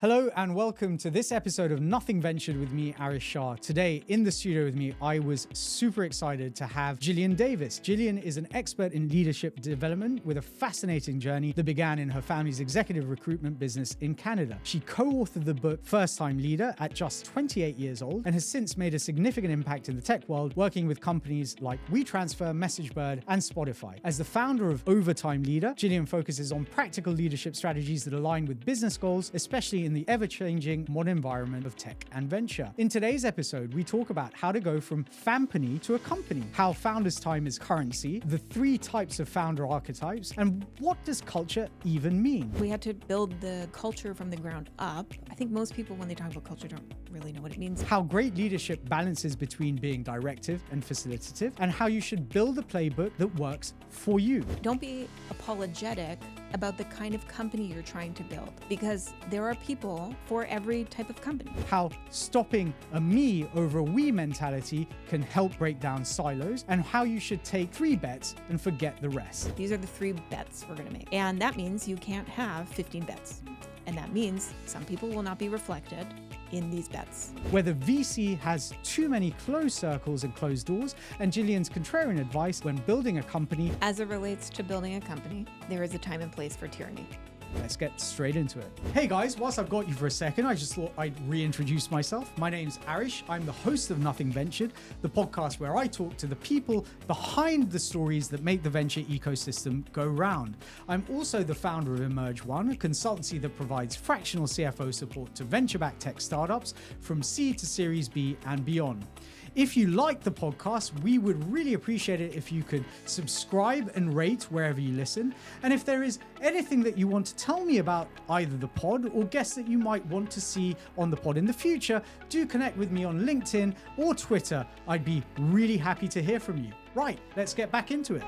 Hello and welcome to this episode of Nothing Ventured with me, Aarish Shah. Today in the studio with me, I was super excited to have Gillian Davis. Gillian is an expert in leadership development with a fascinating journey that began in her family's executive recruitment business in Canada. She co-authored the book First Time Leader at just 28 years old and has since made a significant impact in the tech world, working with companies like WeTransfer, MessageBird, and Spotify. As the founder of Overtime Leader, Gillian focuses on practical leadership strategies that align with business goals, especially in the ever-changing modern environment of tech and venture. In today's episode, we talk about how to go from Fampany to a company, how founders' time is currency, the 3 types of founder archetypes, and what does culture even mean? We had to build the culture from the ground up. I think most people, when they talk about culture, don't really know what it means. How great leadership balances between being directive and facilitative, and how you should build a playbook that works for you. Don't be apologetic about the kind of company you're trying to build, because there are people for every type of company. How stopping a me over a we mentality can help break down silos, and how you should take 3 bets and forget the rest. These are the 3 bets we're going to make. And that means you can't have 15 bets. And that means some people will not be reflected in these bets. Whether VC has too many closed circles and closed doors, and Gillian's contrarian advice when building a company. As it relates to building a company, there is a time and place for tyranny. Let's get straight into it. Hey guys, whilst I've got you for a second, I just thought I'd reintroduce myself. My name's Aarish. I'm the host of Nothing Ventured, the podcast where I talk to the people behind the stories that make the venture ecosystem go round. I'm also the founder of Emerge One, a consultancy that provides fractional CFO support to venture-backed tech startups from seed to Series B and beyond. If you like the podcast, we would really appreciate it if you could subscribe and rate wherever you listen. And if there is anything that you want to tell me about either the pod or guests that you might want to see on the pod in the future, do connect with me on LinkedIn or Twitter. I'd be really happy to hear from you. Right, let's get back into it.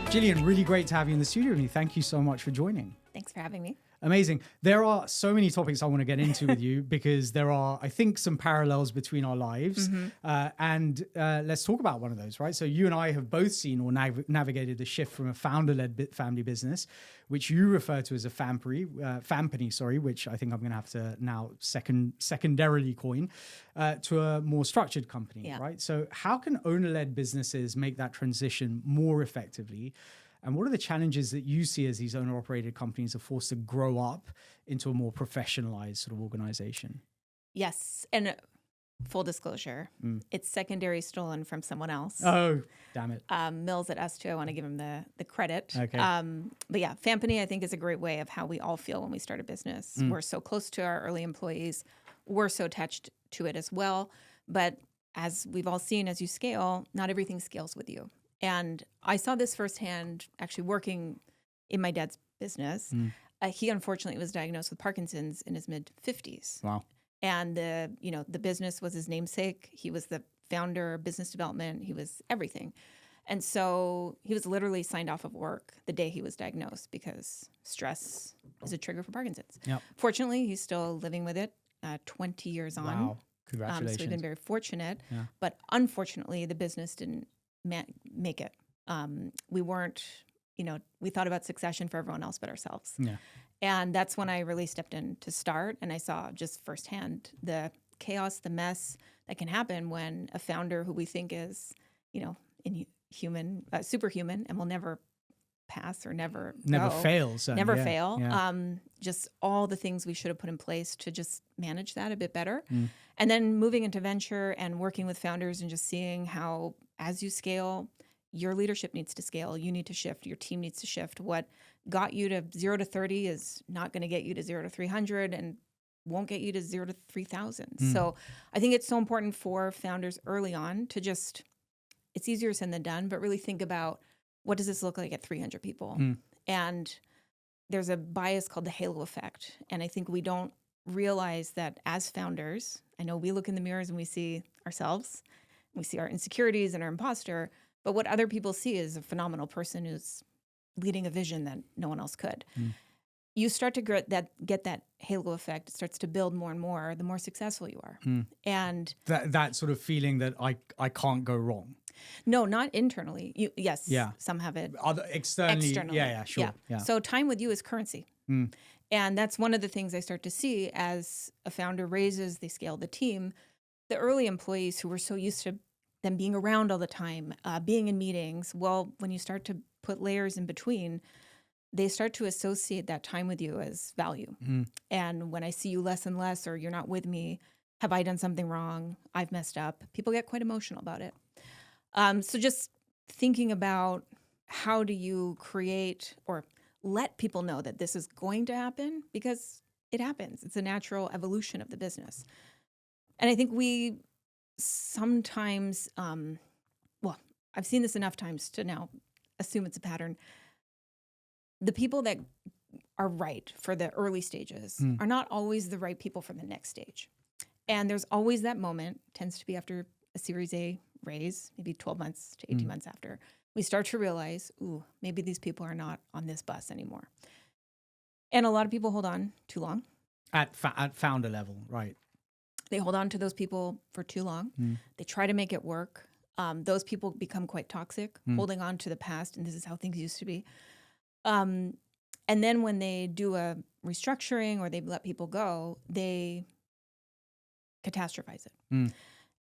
Gillian, really great to have you in the studio with me. Thank you so much for joining. Thanks for having me. Amazing. There are so many topics I want to get into with you because there are, I think, some parallels between our lives. And let's talk about one of those, right? So you and I have both seen or navigated the shift from a founder-led family business, which you refer to as a Fampany, which I think I'm going to have to now secondarily coin, to a more structured company, right? So how can owner-led businesses make that transition more effectively? And what are the challenges that you see as these owner-operated companies are forced to grow up into a more professionalized sort of organization? Yes. And full disclosure, it's secondary stolen from someone else. Oh, damn it. Mills at S2, I want to give him the credit. Okay. But yeah, Fampany, I think, is a great way of how we all feel when we start a business. We're so close to our early employees. We're so attached to it as well. But as we've all seen, as you scale, not everything scales with you. And I saw this firsthand actually working in my dad's business. He unfortunately was diagnosed with Parkinson's in his mid-50s. Wow. And the business was his namesake. He was the founder, business development. He was everything. And so he was literally signed off of work the day he was diagnosed because stress is a trigger for Parkinson's. Yep. Fortunately, he's still living with it 20 years on. Wow. Congratulations. So we've been very fortunate. Yeah. But unfortunately, the business didn't make it. We weren't, we thought about succession for everyone else but ourselves. Yeah. And that's when I really stepped in to start. And I saw just firsthand the chaos, the mess that can happen when a founder who we think is, superhuman and will never pass or never fail. Just all the things we should have put in place to just manage that a bit better. And then moving into venture and working with founders and just seeing how, as you scale, your leadership needs to scale. You need to shift. Your team needs to shift. What got you to 0 to 30 is not going to get you to 0 to 300 and won't get you to 0 to 3,000. So I think it's so important for founders early on to just, it's easier said than done, but really think about, what does this look like at 300 people? And there's a bias called the halo effect. And I think we don't realize that as founders, I know we look in the mirrors and we see ourselves, we see our insecurities and our imposter, but what other people see is a phenomenal person who's leading a vision that no one else could. You start to get that halo effect. It starts to build more and more the more successful you are. And that sort of feeling that I can't go wrong. No, not internally. Yes, Yeah. some have it Externally. Yeah, sure. Yeah. So time with you is currency. And that's one of the things I start to see as a founder raises, they scale the team. The early employees who were so used to them being around all the time, being in meetings, well, when you start to put layers in between, they start to associate that time with you as value. And when I see you less and less, or you're not with me, have I done something wrong? I've messed up. People get quite emotional about it. So just thinking about how do you create or let people know that this is going to happen, because it happens. It's a natural evolution of the business. And I think we sometimes, well, I've seen this enough times to now assume it's a pattern. The people that are right for the early stages are not always the right people for the next stage. And there's always that moment, tends to be after a Series A raise, maybe 12 months to 18 months after, we start to realize, ooh, maybe these people are not on this bus anymore. And a lot of people hold on too long. At founder level, right. They hold on to those people for too long. They try to make it work. Those people become quite toxic, holding on to the past, and this is how things used to be. And then when they do a restructuring or they let people go, they catastrophize it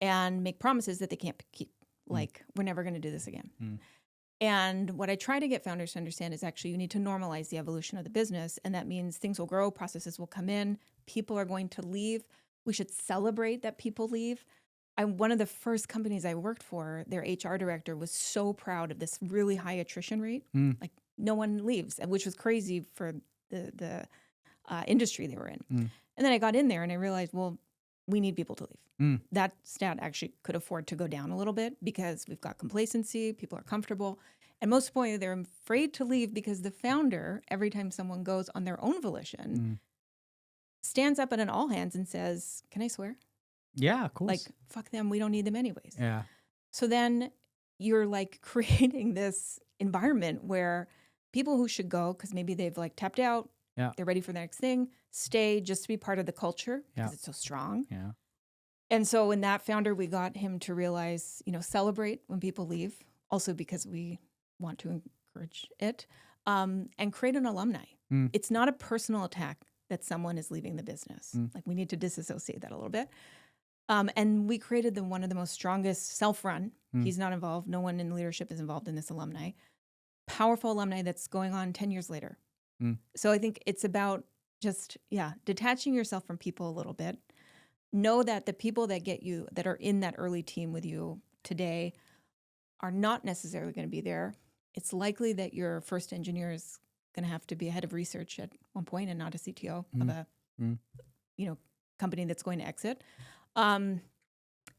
and make promises that they can't keep. Like, we're never going to do this again. And what I try to get founders to understand is actually you need to normalize the evolution of the business. And that means things will grow, processes will come in, people are going to leave. We should celebrate that people leave. One of the first companies I worked for, their HR director was so proud of this really high attrition rate. Like, no one leaves, which was crazy for the industry they were in. And then I got in there and I realized, well, we need people to leave. That stat actually could afford to go down a little bit because we've got complacency, people are comfortable. And most importantly, they're afraid to leave because the founder, every time someone goes on their own volition, stands up at an all hands and says, can I swear? Yeah, of course. Like, fuck them, we don't need them anyways. Yeah. So then you're like creating this environment where people who should go, because maybe they've like tapped out, they're ready for the next thing, stay just to be part of the culture because it's so strong. Yeah. And so in that founder, we got him to realize, celebrate when people leave, also because we want to encourage it, and create an alumni. It's not a personal attack that someone is leaving the business. Like, we need to disassociate that a little bit. And we created one of the most strongest self-run. He's not involved. No one in leadership is involved in this alumni. Powerful alumni that's going on 10 years later. So I think it's about just, detaching yourself from people a little bit. Know that the people that get you, that are in that early team with you today, are not necessarily going to be there. It's likely that your first engineer is going to have to be a head of research at one point and not a CTO of a, company that's going to exit. And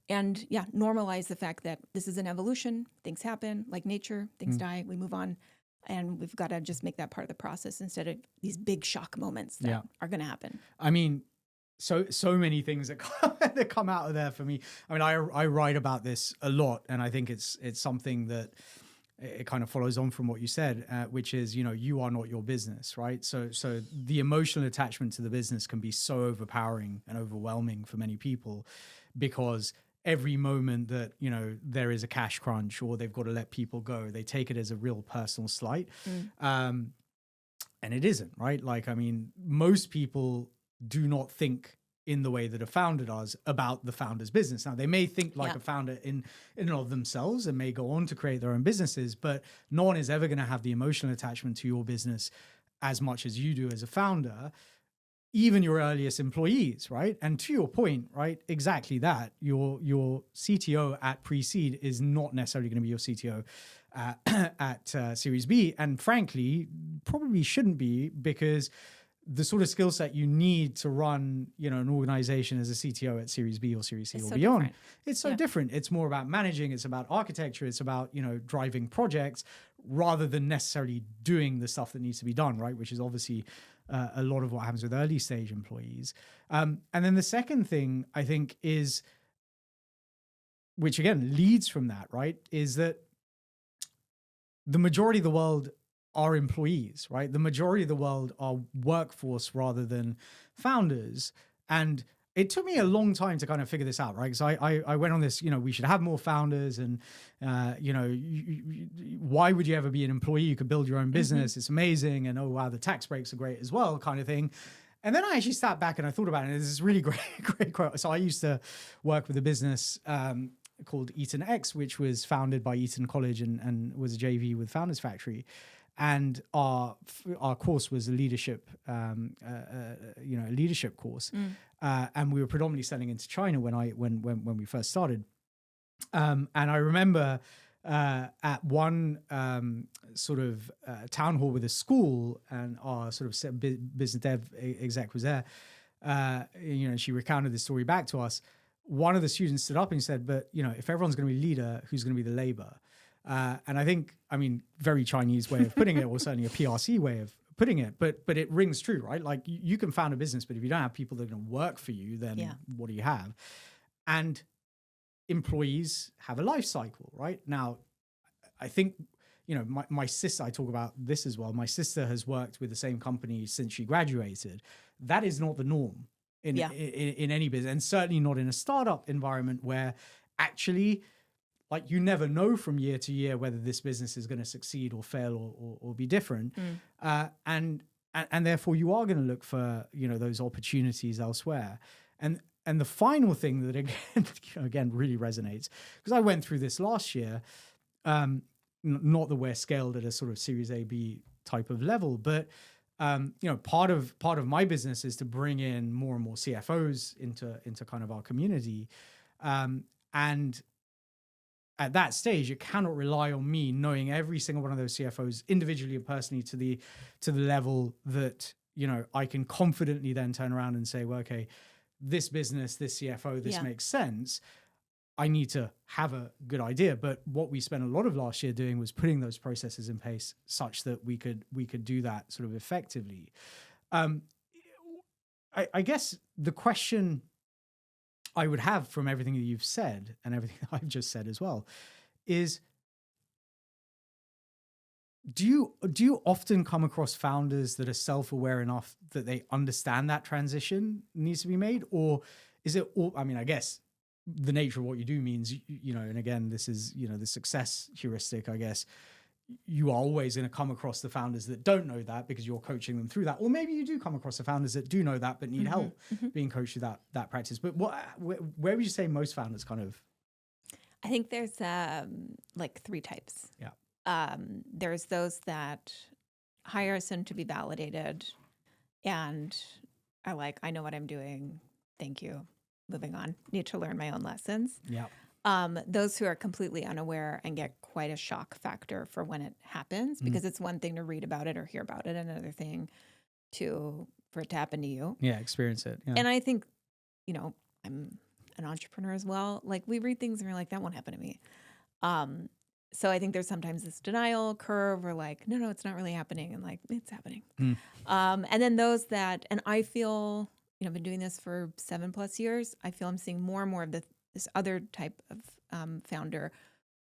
normalize the fact that this is an evolution. Things happen, like nature. Things die. We move on. And we've got to just make that part of the process instead of these big shock moments that are going to happen. I mean, so many things that come out of there for me. I mean, I write about this a lot, and I think it's something that it kind of follows on from what you said, which is, you are not your business, right? So the emotional attachment to the business can be so overpowering and overwhelming for many people, because every moment that, there is a cash crunch or they've got to let people go, they take it as a real personal slight. And it isn't, right? Like, I mean, most people do not think in the way that a founder does about the founder's business. Now, they may think like a founder in and of themselves and may go on to create their own businesses, but no one is ever going to have the emotional attachment to your business as much as you do as a founder, even your earliest employees, right? And to your point, right, exactly that. Your CTO at pre-seed is not necessarily going to be your CTO at Series B. And frankly, probably shouldn't be, because the sort of skill set you need to run, an organization as a CTO at Series B or Series C or beyond, different. It's so different. It's more about managing. It's about architecture. It's about, driving projects rather than necessarily doing the stuff that needs to be done, right? Which is obviously a lot of what happens with early stage employees. And then the second thing I think is, which again leads from that, right, is that the majority of the world are employees, right? The majority of the world are workforce rather than founders. And it took me a long time to kind of figure this out, right? Because I went on this, we should have more founders, and why would you ever be an employee? You could build your own business. It's amazing, and oh wow, the tax breaks are great as well, kind of thing. And then I actually sat back and I thought about it. And this is really great quote. So I used to work with a business called Eton X, which was founded by Eton College and was a JV with Founders Factory. And our course was a leadership, leadership course, and we were predominantly selling into China when we first started. And I remember at one town hall with a school, and our sort of business dev exec was there. She recounted this story back to us. One of the students stood up and said, "But if everyone's going to be leader, who's going to be the labor?" And I think, very Chinese way of putting it, or certainly a PRC way of putting it, but it rings true, right? Like you can found a business, but if you don't have people that are going to work for you, then what do you have? And employees have a life cycle, right? Now, I think, my sister, I talk about this as well. My sister has worked with the same company since she graduated. That is not the norm in any business, and certainly not in a startup environment where actually, like, you never know from year to year whether this business is going to succeed or fail or be different. And therefore you are going to look for, those opportunities elsewhere. And the final thing that again really resonates, because I went through this last year, not that we're scaled at a sort of Series A, B type of level, but part of my business is to bring in more and more CFOs into kind of our community. And at that stage, you cannot rely on me knowing every single one of those CFOs individually and personally to the level that, I can confidently then turn around and say, well, okay, this business, this CFO, this makes sense. I need to have a good idea. But what we spent a lot of last year doing was putting those processes in place such that we could do that sort of effectively. I guess the question I would have from everything that you've said and everything that I've just said as well is, do you often come across founders that are self-aware enough that they understand that transition needs to be made? Or is it all, I guess the nature of what you do means, and again, this is, the success heuristic, I guess, you are always going to come across the founders that don't know that because you're coaching them through that. Or maybe you do come across the founders that do know that but need help being coached through that practice. But where would you say most founders kind of? I think there's like three types. Yeah. There's those that hire us in to be validated and are like, I know what I'm doing. Thank you. Moving on. Need to learn my own lessons. Yeah. Those who are completely unaware and get quite a shock factor for when it happens, because it's one thing to read about it or hear about it, another thing for it to happen to you. Yeah, experience it. Yeah. And I think, I'm an entrepreneur as well. Like, we read things and we're like, that won't happen to me. So I think there's sometimes this denial curve where like, no, it's not really happening. And like, it's happening. And then those that, and I feel, I've been doing this for 7+ years. I feel I'm seeing more and more of this other type of founder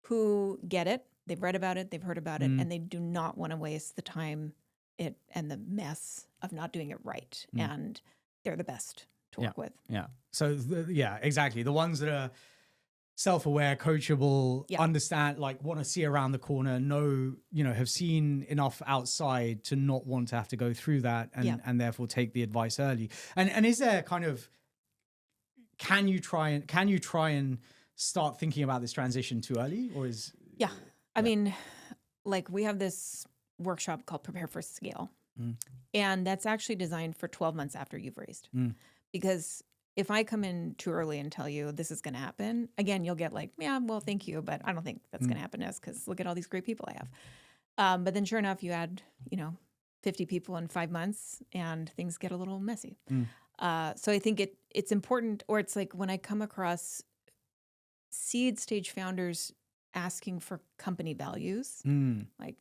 who get it. They've read about it, they've heard about it, and they do not want to waste the time and the mess of not doing it right. And they're the best to work with. Yeah. So exactly. The ones that are self-aware, coachable, understand, like want to see around the corner, know, have seen enough outside to not want to have to go through that and therefore take the advice early. And is there kind of, can you try and start thinking about this transition too early, or is? Yeah. I mean, like, we have this workshop called Prepare for Scale. And that's actually designed for 12 months after you've raised. Because if I come in too early and tell you this is going to happen, again, you'll get like, yeah, well, thank you, but I don't think that's going to happen to us because look at all these great people I have. But then sure enough, you add, 50 people in 5 months and things get a little messy. So I think it's important, or it's like when I come across seed stage founders asking for company values, like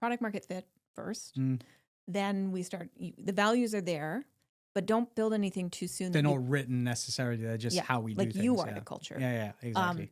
product market fit first, then we start, the values are there. But don't build anything too soon. They're not written necessarily. They're just how we do things. Like, you are the culture. Yeah, exactly.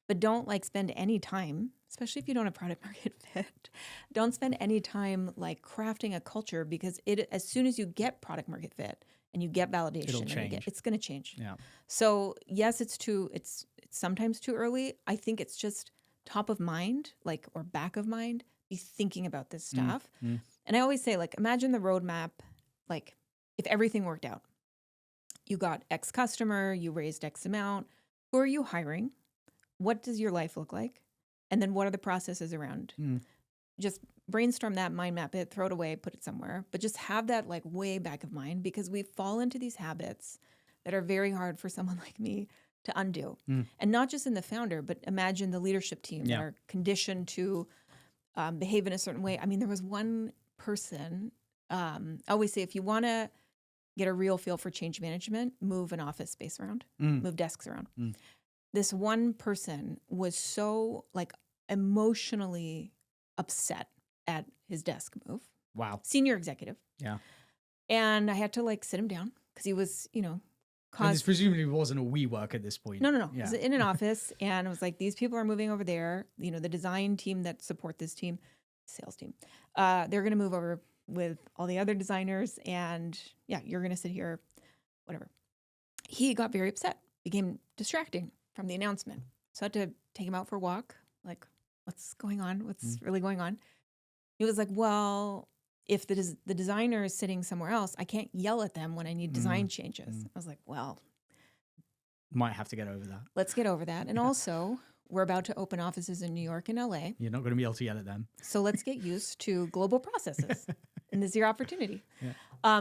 But don't spend any time, especially if you don't have product market fit, don't spend any time crafting a culture, because as soon as you get product market fit and you get validation, It'll and change. it's going to change. Yeah. So yes, it's sometimes too early. I think it's just top of mind, like, or back of mind, be thinking about this stuff. And I always say, like, imagine the roadmap, like if everything worked out, you got X customer, you raised X amount, who are you hiring? What does your life look like? And then what are the processes around? Just brainstorm that, mind map it, throw it away, put it somewhere, but just have that like way back of mind, because we fall into these habits that are very hard for someone like me to undo. And not just in the founder, but imagine the leadership team that are conditioned to behave in a certain way. I mean, there was one person, I always say, if you want to get a real feel for change management, move an office space around, move desks around. This one person was so like emotionally upset at his desk move. Wow. Senior executive. Yeah. And I had to like sit him down because he was, And this presumably wasn't a WeWork at this point. No. Yeah. It was in an office, and it was like, these people are moving over there. You know, the design team that support this team, sales team, they're going to move over with all the other designers, and yeah, you're going to sit here, whatever. He got very upset, became distracting from the announcement. So I had to take him out for a walk. Like, what's going on? What's really going on? He was like, well, if the designer is sitting somewhere else, I can't yell at them when I need design changes. I was like, well, might have to get over that. Let's get over that. And also, we're about to open offices in New York and LA. You're not going to be able to yell at them. So let's get used to global processes. And this is your opportunity.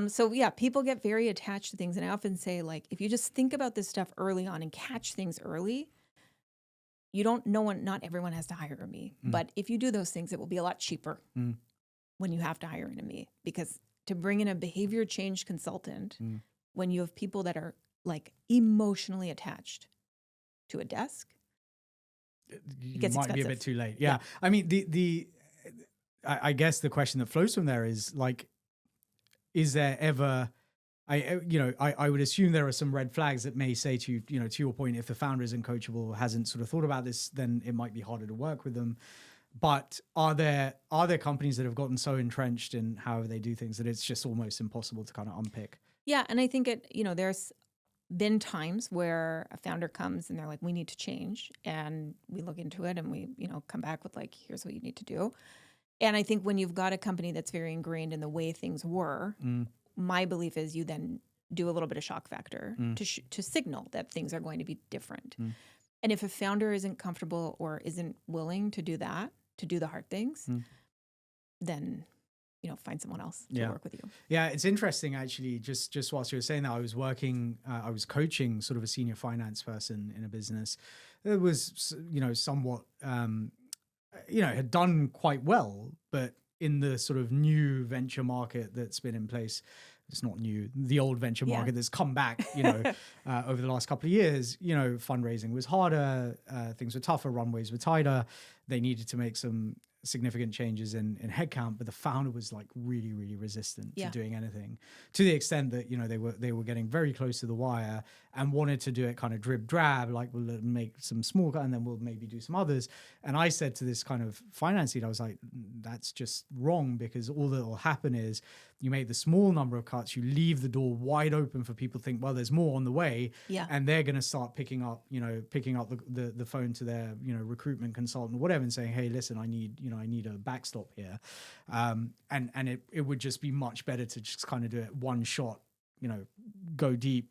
So yeah, people get very attached to things. And I often say, like, if you just think about this stuff early on and catch things early, not everyone has to hire me. But if you do those things, it will be a lot cheaper when you have to hire an ME. Because to bring in a behavior change consultant, when you have people that are like emotionally attached to a desk, it gets might expensive. Be a bit too late. Yeah. I mean, I guess the question that flows from there is like, is there ever, I would assume there are some red flags that may say to you, to your point, if the founder isn't coachable, hasn't sort of thought about this, then it might be harder to work with them. But are there companies that have gotten so entrenched in how they do things that it's just almost impossible to kind of unpick? Yeah. And I think there's been times where a founder comes and they're like, we need to change. And we look into it and we, come back with like, here's what you need to do. And I think when you've got a company that's very ingrained in the way things were, my belief is you then do a little bit of shock factor to signal that things are going to be different. And if a founder isn't comfortable or isn't willing to do that, to do the hard things, then, find someone else to work with you. Yeah, it's interesting, actually, just whilst you were saying that, I was coaching sort of a senior finance person in a business that was, somewhat, had done quite well, but in the sort of new venture market that's been in place, it's not new, the old venture market that's come back, over the last couple of years, fundraising was harder, things were tougher, runways were tighter. They needed to make some significant changes in headcount, but the founder was like really, really resistant to doing anything, to the extent that, they were getting very close to the wire and wanted to do it kind of drib drab, like we'll make some small and then we'll maybe do some others. And I said to this kind of finance lead, I was like, that's just wrong, because all that will happen is you make the small number of cuts, you leave the door wide open for people to think, well, there's more on the way. And they're going to start picking up the phone to their, recruitment consultant or whatever and saying, hey, listen, I need a backstop here. And it would just be much better to just kind of do it one shot, go deep,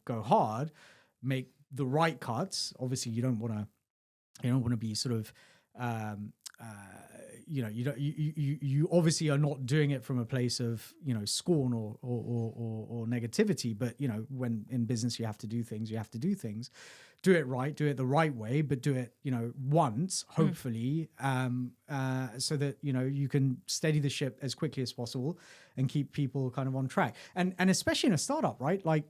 go hard, make the right cuts. Obviously you don't want to be sort of, you obviously are not doing it from a place of, scorn or negativity, but, when in business you have to do things, do it right, do it the right way, but do it, once, hopefully, so that, you can steady the ship as quickly as possible and keep people kind of on track. And especially in a startup, right? Like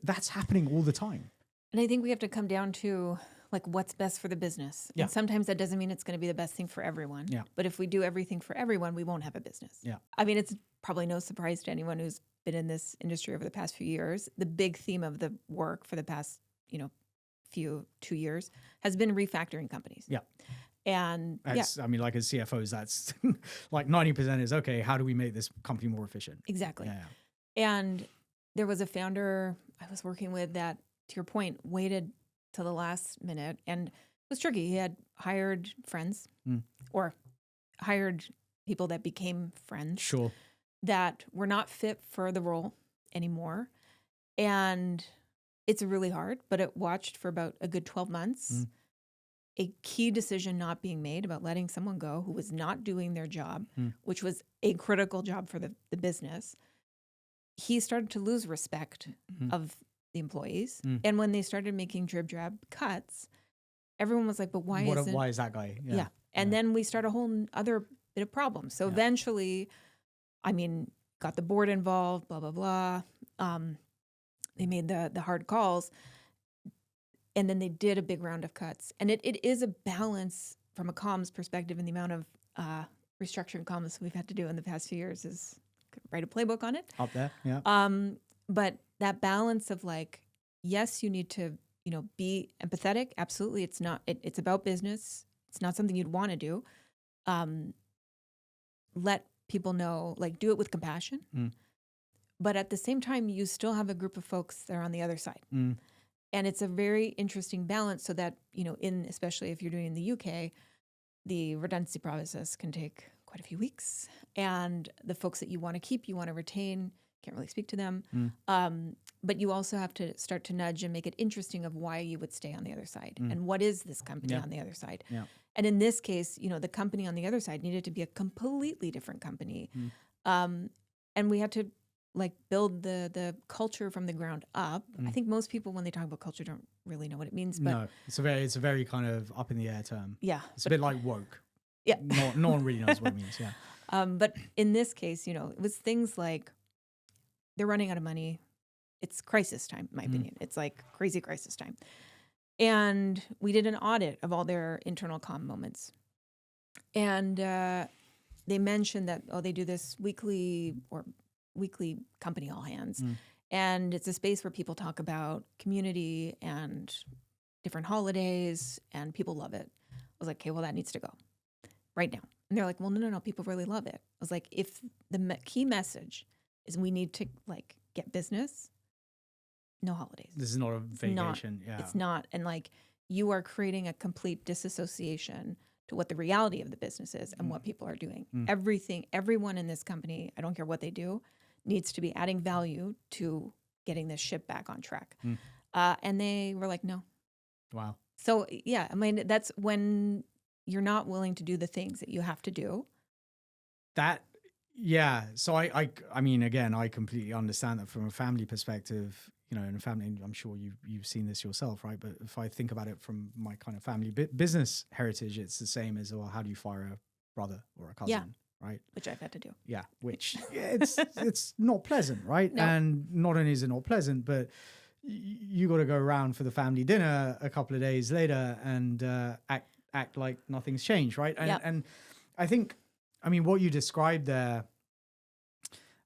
that's happening all the time. And I think we have to come down to like what's best for the business. And sometimes that doesn't mean it's going to be the best thing for everyone. But if we do everything for everyone, we won't have a business. I mean, it's probably no surprise to anyone who's been in this industry over the past few years. The big theme of the work for the past, 2 years has been refactoring companies. And I mean, like as CFOs, that's like 90% is, okay, how do we make this company more efficient? Exactly. And there was a founder I was working with that, to your point, waited till the last minute, and it was tricky. He had hired friends or hired people that became friends Sure. that were not fit for the role anymore. And it's really hard, but it watched for about a good 12 months. A key decision not being made about letting someone go who was not doing their job, which was a critical job for the business. He started to lose respect of the employees. And when they started making drib-drab cuts, everyone was like, but why is that guy? Yeah. And then we start a whole other bit of problems. So eventually, I mean, got the board involved, blah, blah, blah. They made the hard calls. And then they did a big round of cuts. And it is a balance from a comms perspective, and the amount of restructuring comms we've had to do in the past few years is write a playbook on it. Up there, yeah. But that balance of like, yes, you need to, be empathetic. Absolutely. It's not, it's about business. It's not something you'd want to do. Let people know, like, do it with compassion. But at the same time, you still have a group of folks that are on the other side. And it's a very interesting balance so that, especially if you're doing in the UK, the redundancy process can take quite a few weeks. And the folks that you want to keep, you want to retain, can't really speak to them. But you also have to start to nudge and make it interesting of why you would stay on the other side. And what is this company on the other side? And in this case, the company on the other side needed to be a completely different company. And we had to build the culture from the ground up. I think most people, when they talk about culture, don't really know what it means. But no, it's a very kind of up in the air term. Yeah. It's a bit like woke. Yeah. No one really knows what it means. Yeah. But in this case, it was things like they're running out of money. It's crisis time, in my opinion. It's like crazy crisis time. And we did an audit of all their internal comm moments. And they mentioned that, they do this weekly company all hands. And it's a space where people talk about community and different holidays, and people love it. I was like, okay, well, that needs to go right now. And they're like, well, no, people really love it. I was like, if the key message is we need to get business, no holidays. This is not a vacation. It's not. And you are creating a complete disassociation to what the reality of the business is and what people are doing. Everyone in this company, I don't care what they do, needs to be adding value to getting this ship back on track. And they were like, no. Wow. So yeah, I mean, that's when you're not willing to do the things that you have to do. So I mean, again, I completely understand that from a family perspective. In a family, I'm sure you've seen this yourself, right? But if I think about it from my kind of family business heritage, it's the same as, well, how do you fire a brother or a cousin, right? Which I've had to do. Yeah, which it's not pleasant, right? No. And not only is it not pleasant, but you got to go around for the family dinner a couple of days later and act like nothing's changed, right? And I think, I mean, what you described there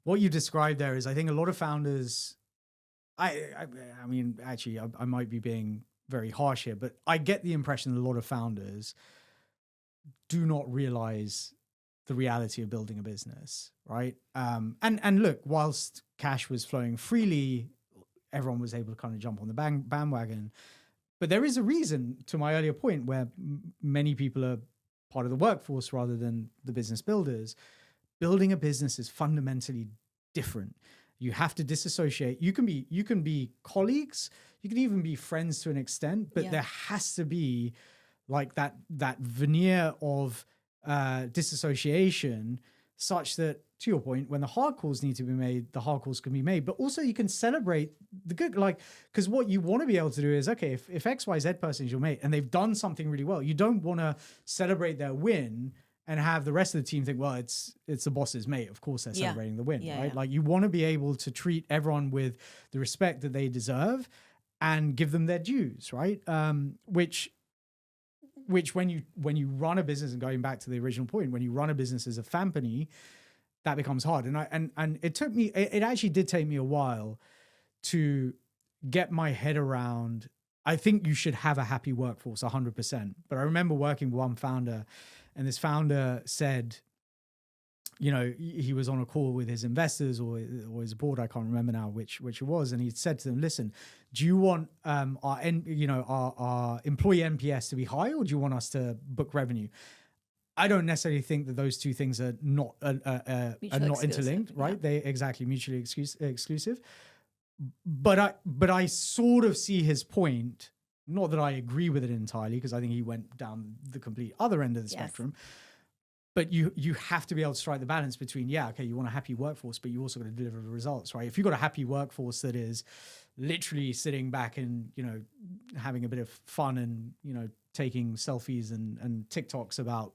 is, I think a lot of founders. I mean, actually, I might be being very harsh here, but I get the impression that a lot of founders do not realize the reality of building a business, right? And look, whilst cash was flowing freely, everyone was able to kind of jump on the bandwagon. But there is a reason, to my earlier point, where many people are part of the workforce rather than the business builders. Building a business is fundamentally different. You have to disassociate. You can be colleagues. You can even be friends to an extent, but there has to be that veneer of disassociation, such that, to your point, when the hard calls need to be made, the hard calls can be made. But also you can celebrate the good, because what you want to be able to do is, okay, if XYZ person is your mate and they've done something really well, you don't want to celebrate their win and have the rest of the team think, well, it's the boss's mate. Of course they're celebrating the win, right? Yeah. You want to be able to treat everyone with the respect that they deserve and give them their dues, right? Which when you run a business, and going back to the original point, when you run a business as a Fampany, that becomes hard. And it actually did take me a while to get my head around. I think you should have a happy workforce 100%. But I remember working with one founder, and this founder said, he was on a call with his investors or his board. I can't remember now which it was, and he said to them, "Listen, do you want our employee NPS to be high, or do you want us to book revenue?" I don't necessarily think that those two things are not interlinked, right? Yeah. They exactly mutually exclusive. But I sort of see his point. Not that I agree with it entirely, because I think he went down the complete other end of the spectrum. But you have to be able to strike the balance between, you want a happy workforce, but you also got to deliver the results, right? If you've got a happy workforce that is literally sitting back and, having a bit of fun and, taking selfies and TikToks about,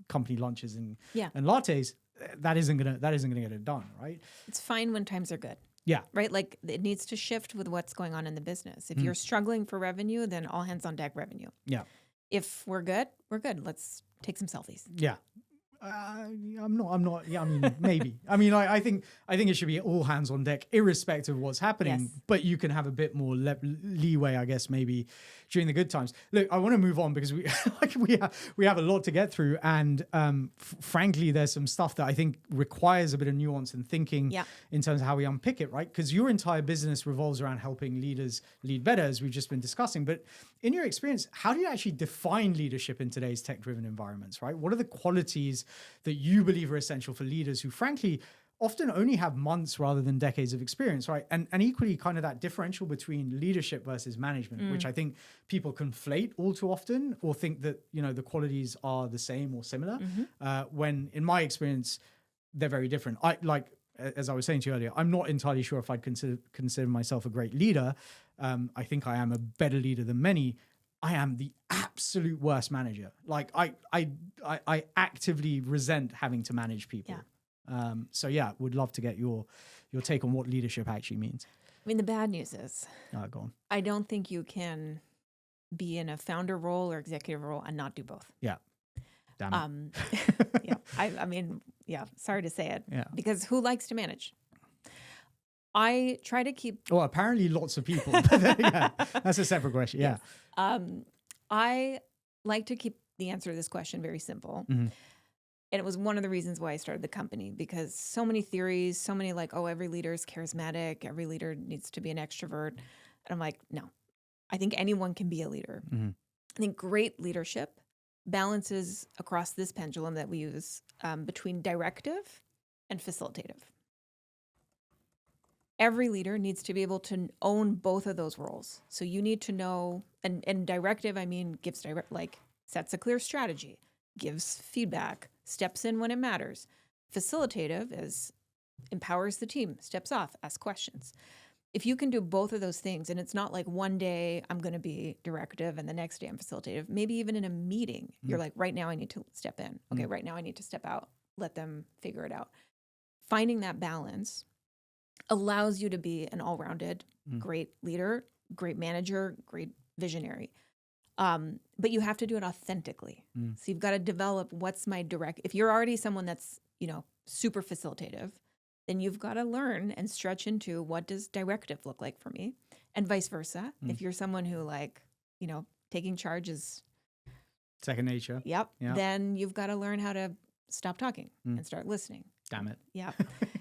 company lunches and lattes, that isn't gonna get it done, right? It's fine when times are good. Yeah. Right? Like it needs to shift with what's going on in the business. If you're struggling for revenue, then all hands on deck revenue. Yeah. If we're good, we're good. Let's take some selfies. Yeah. I'm not. Yeah, I mean, maybe. I mean, I think it should be all hands on deck, irrespective of what's happening. Yes. But you can have a bit more leeway, I guess, maybe during the good times. Look, I want to move on because we have a lot to get through, and frankly, there's some stuff that I think requires a bit of nuance and thinking in terms of how we unpick it, right? Because your entire business revolves around helping leaders lead better, as we've just been discussing. But in your experience, how do you actually define leadership in today's tech-driven environments, right? What are the qualities that you believe are essential for leaders who frankly often only have months rather than decades of experience, right? And equally kind of that differential between leadership versus management, which I think people conflate all too often, or think that, the qualities are the same or similar, when in my experience, they're very different. As I was saying to you earlier, I'm not entirely sure if I'd consider myself a great leader. I think I am a better leader than many. I am the absolute worst manager. Like I actively resent having to manage people. Would love to get your take on what leadership actually means. I mean, the bad news is, go on. I don't think you can be in a founder role or executive role and not do both. Yeah. Damn it. I mean, sorry to say it. Yeah. Because who likes to manage? I try to keep... Well, apparently lots of people. But that's a separate question. Yeah. Yes. I like to keep the answer to this question very simple. Mm-hmm. And it was one of the reasons why I started the company, because so many theories, so many every leader is charismatic, every leader needs to be an extrovert. And I'm like, no, I think anyone can be a leader. Mm-hmm. I think great leadership balances across this pendulum that we use between directive and facilitative. Every leader needs to be able to own both of those roles. So you need to know, and directive, I mean, sets a clear strategy, gives feedback, steps in when it matters. Facilitative empowers the team, steps off, asks questions. If you can do both of those things, and it's not like one day I'm going to be directive and the next day I'm facilitative, maybe even in a meeting, you're like, right now I need to step in. Okay, right now I need to step out, let them figure it out. Finding that balance allows you to be an all-rounded, great leader, great manager, great visionary. But you have to do it authentically. So you've got to develop what's my if you're already someone that's, super facilitative, then you've got to learn and stretch into what does directive look like for me, and vice versa. If you're someone who taking charge is second nature. Yep. Then you've got to learn how to stop talking and start listening. Damn it. Yeah.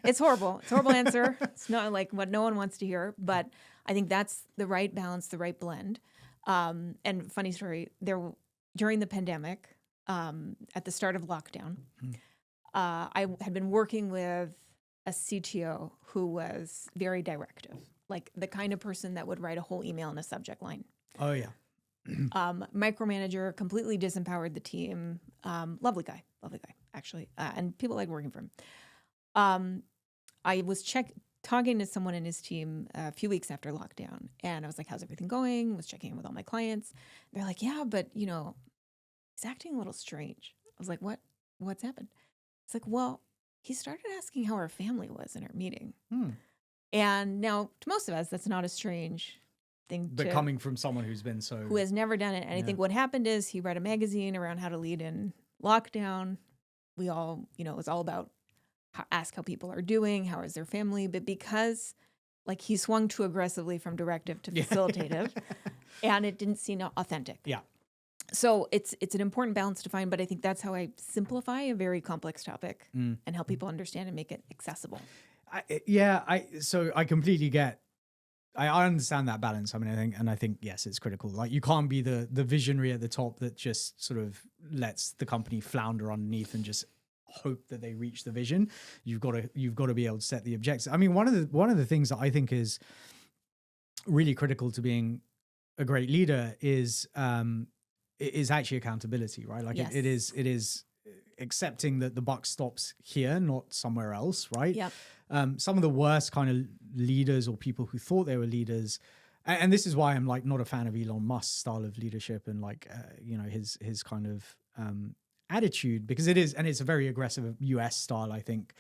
It's horrible. It's a horrible answer. It's not like what no one wants to hear, but I think that's the right balance, the right blend. And funny story, during the pandemic, at the start of lockdown, I had been working with a CTO who was very directive, like the kind of person that would write a whole email in a subject line. Oh, yeah. Micromanager, completely disempowered the team. Lovely guy, actually. And people like working for him. I was talking to someone in his team a few weeks after lockdown, and I was like, how's everything going? Was checking in with all my clients. They're like, yeah, but he's acting a little strange. I was like, what's happened? It's like, well, he started asking how our family was in our meeting. And now to most of us, that's not a strange thing. But coming from someone who has never done it. And I think what happened is he read a magazine around how to lead in lockdown. We all, it was all about ask how people are doing, how is their family. But because he swung too aggressively from directive to facilitative, and it didn't seem authentic. Yeah. So it's an important balance to find, but I think that's how I simplify a very complex topic and help people understand and make it accessible. So I completely get. I understand that balance. I mean, I think yes, it's critical. Like you can't be the visionary at the top that just sort of lets the company flounder underneath and just hope that they reach the vision. You've got to be able to set the objectives. I mean, one of the things that I think is really critical to being a great leader is actually accountability, right? Like Yes. it is accepting that the buck stops here, not somewhere else, right? Yep. Some of the worst kind of leaders or people who thought they were leaders, and this is why I'm like not a fan of Elon Musk's style of leadership and like his kind of attitude, because it's a very aggressive US style, I think,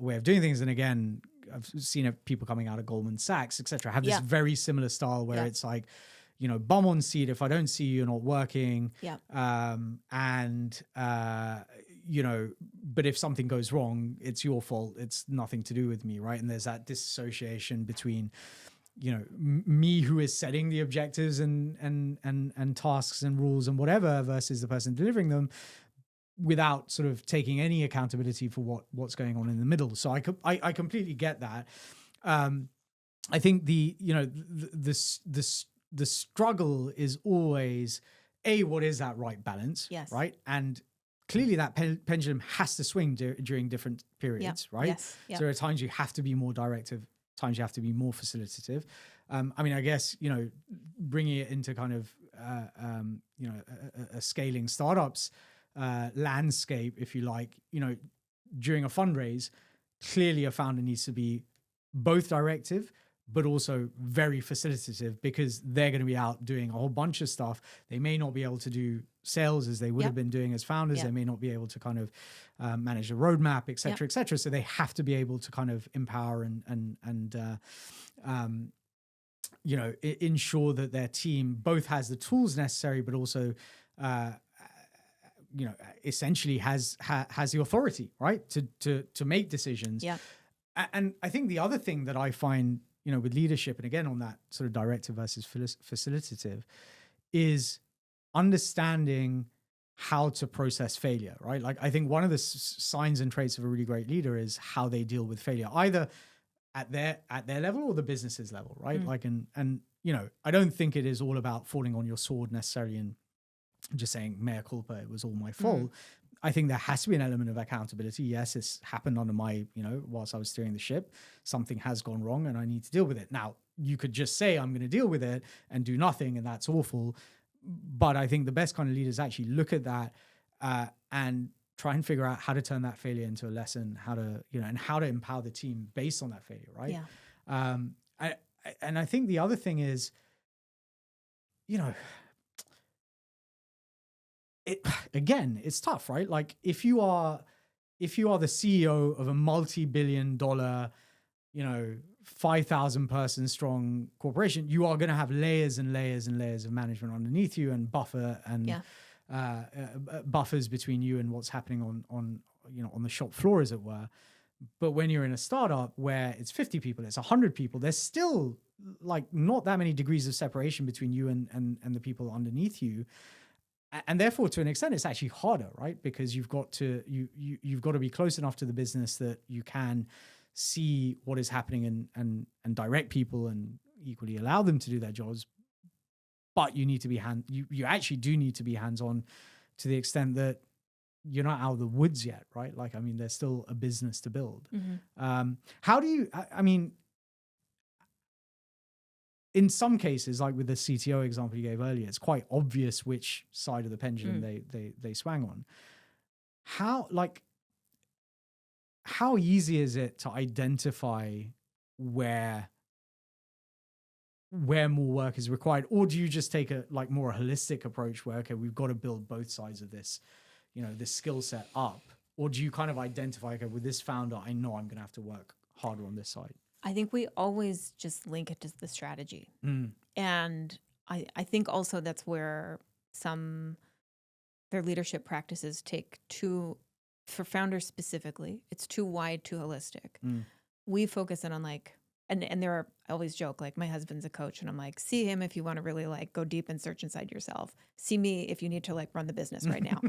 way of doing things. And again, I've seen people coming out of Goldman Sachs, etc., have this very similar style where it's like, bum on seat. If I don't see you, you're not working. Yeah. But if something goes wrong, it's your fault. It's nothing to do with me, right? And there's that disassociation between, me who is setting the objectives and tasks and rules and whatever versus the person delivering them, without sort of taking any accountability for what's going on in the middle. So I completely get that. I think the struggle is always what is that right balance? Yes. Right. And clearly that pendulum has to swing during different periods, right? Yes. Yep. So there are times you have to be more directive, times you have to be more facilitative. I mean, I guess, bringing it into kind of, a scaling startups landscape, if you like, during a fundraise, clearly a founder needs to be both directive, but also very facilitative, because they're going to be out doing a whole bunch of stuff. They may not be able to do sales as they would have been doing as founders. They may not be able to kind of manage a roadmap, et cetera, et cetera. So they have to be able to kind of empower and ensure that their team both has the tools necessary, but also, essentially has the authority, right, to make decisions. Yeah. And I think the other thing that I find, with leadership, and again on that sort of directive versus facilitative, is understanding how to process failure, right? Like I think one of the signs and traits of a really great leader is how they deal with failure, either at their level or the business's level, right? Like, and I don't think it is all about falling on your sword necessarily and just saying mea culpa, it was all my fault. I think there has to be an element of accountability. Yes, it's happened under my, whilst I was steering the ship, something has gone wrong and I need to deal with it. Now, you could just say, I'm going to deal with it and do nothing, and that's awful. But I think the best kind of leaders actually look at that and try and figure out how to turn that failure into a lesson, how to, and how to empower the team based on that failure, right? Yeah. And I think the other thing is, it's tough, right? Like if you are the CEO of a multi-billion-dollar, 5,000 person strong corporation, you are going to have layers and layers and layers of management underneath you, and buffers between you and what's happening on the shop floor, as it were. But when you're in a startup where it's 50 people, it's 100 people, there's still like not that many degrees of separation between you and the people underneath you. And therefore, to an extent, it's actually harder, right? Because you've got to be close enough to the business that you can see what is happening and direct people and equally allow them to do their jobs. But you need to be you actually do need to be hands-on to the extent that you're not out of the woods yet, right? Like, I mean, there's still a business to build. How do you? I mean, in some cases, like with the CTO example you gave earlier, it's quite obvious which side of the pendulum they swang on. How easy is it to identify where more work is required? Or do you just take a more holistic approach where, okay, we've got to build both sides of this, this skill set up? Or do you kind of identify, okay, with this founder, I know I'm going to have to work harder on this side? I think we always just link it to the strategy. And I think also that's where their leadership practices take for founders specifically, it's too wide, too holistic. We focus in on and I always joke, like my husband's a coach and I'm like, see him if you want to really like go deep and search inside yourself. See me if you need to like run the business right now.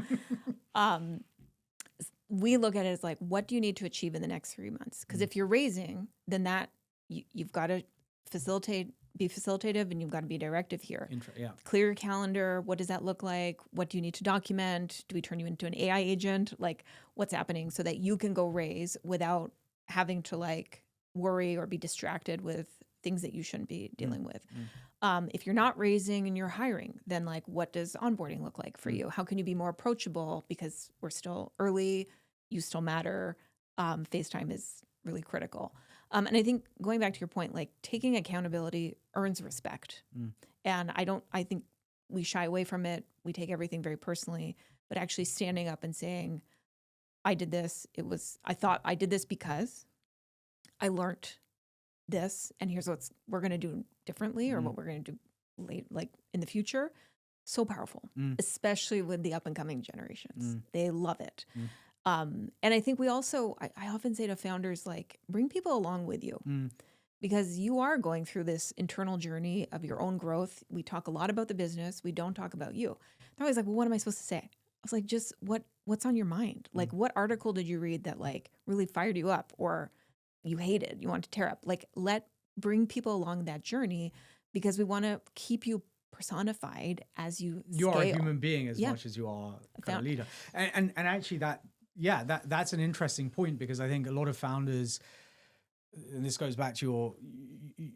We look at it as like, what do you need to achieve in the next 3 months? Because if you're raising, then that you've got to be facilitative, and you've got to be directive here. Clear your calendar. What does that look like? What do you need to document? Do we turn you into an AI agent? Like what's happening so that you can go raise without having to like worry or be distracted with things that you shouldn't be dealing with. If you're not raising and you're hiring, then like what does onboarding look like for you? How can you be more approachable, because we're still early, you still matter. FaceTime is really critical. And I think going back to your point, like taking accountability earns respect. And I think we shy away from it. We take everything very personally, but actually standing up and saying, I did this. I thought I did this because I learned this, and here's what we're going to do differently, or what we're going to do like in the future. So powerful, especially with the up and coming generations. They love it. And I think we also, I often say to founders, like, bring people along with you, because you are going through this internal journey of your own growth. We talk a lot about the business. We don't talk about you. They're always like, well, what am I supposed to say? I was like, just what's on your mind? Like, what article did you read that like really fired you up, or you hated, you want to tear up? Like, bring people along that journey, because we want to keep you personified as you are scale. a human being as much as you are a leader. And actually that's an interesting point, because I think a lot of founders, and this goes back to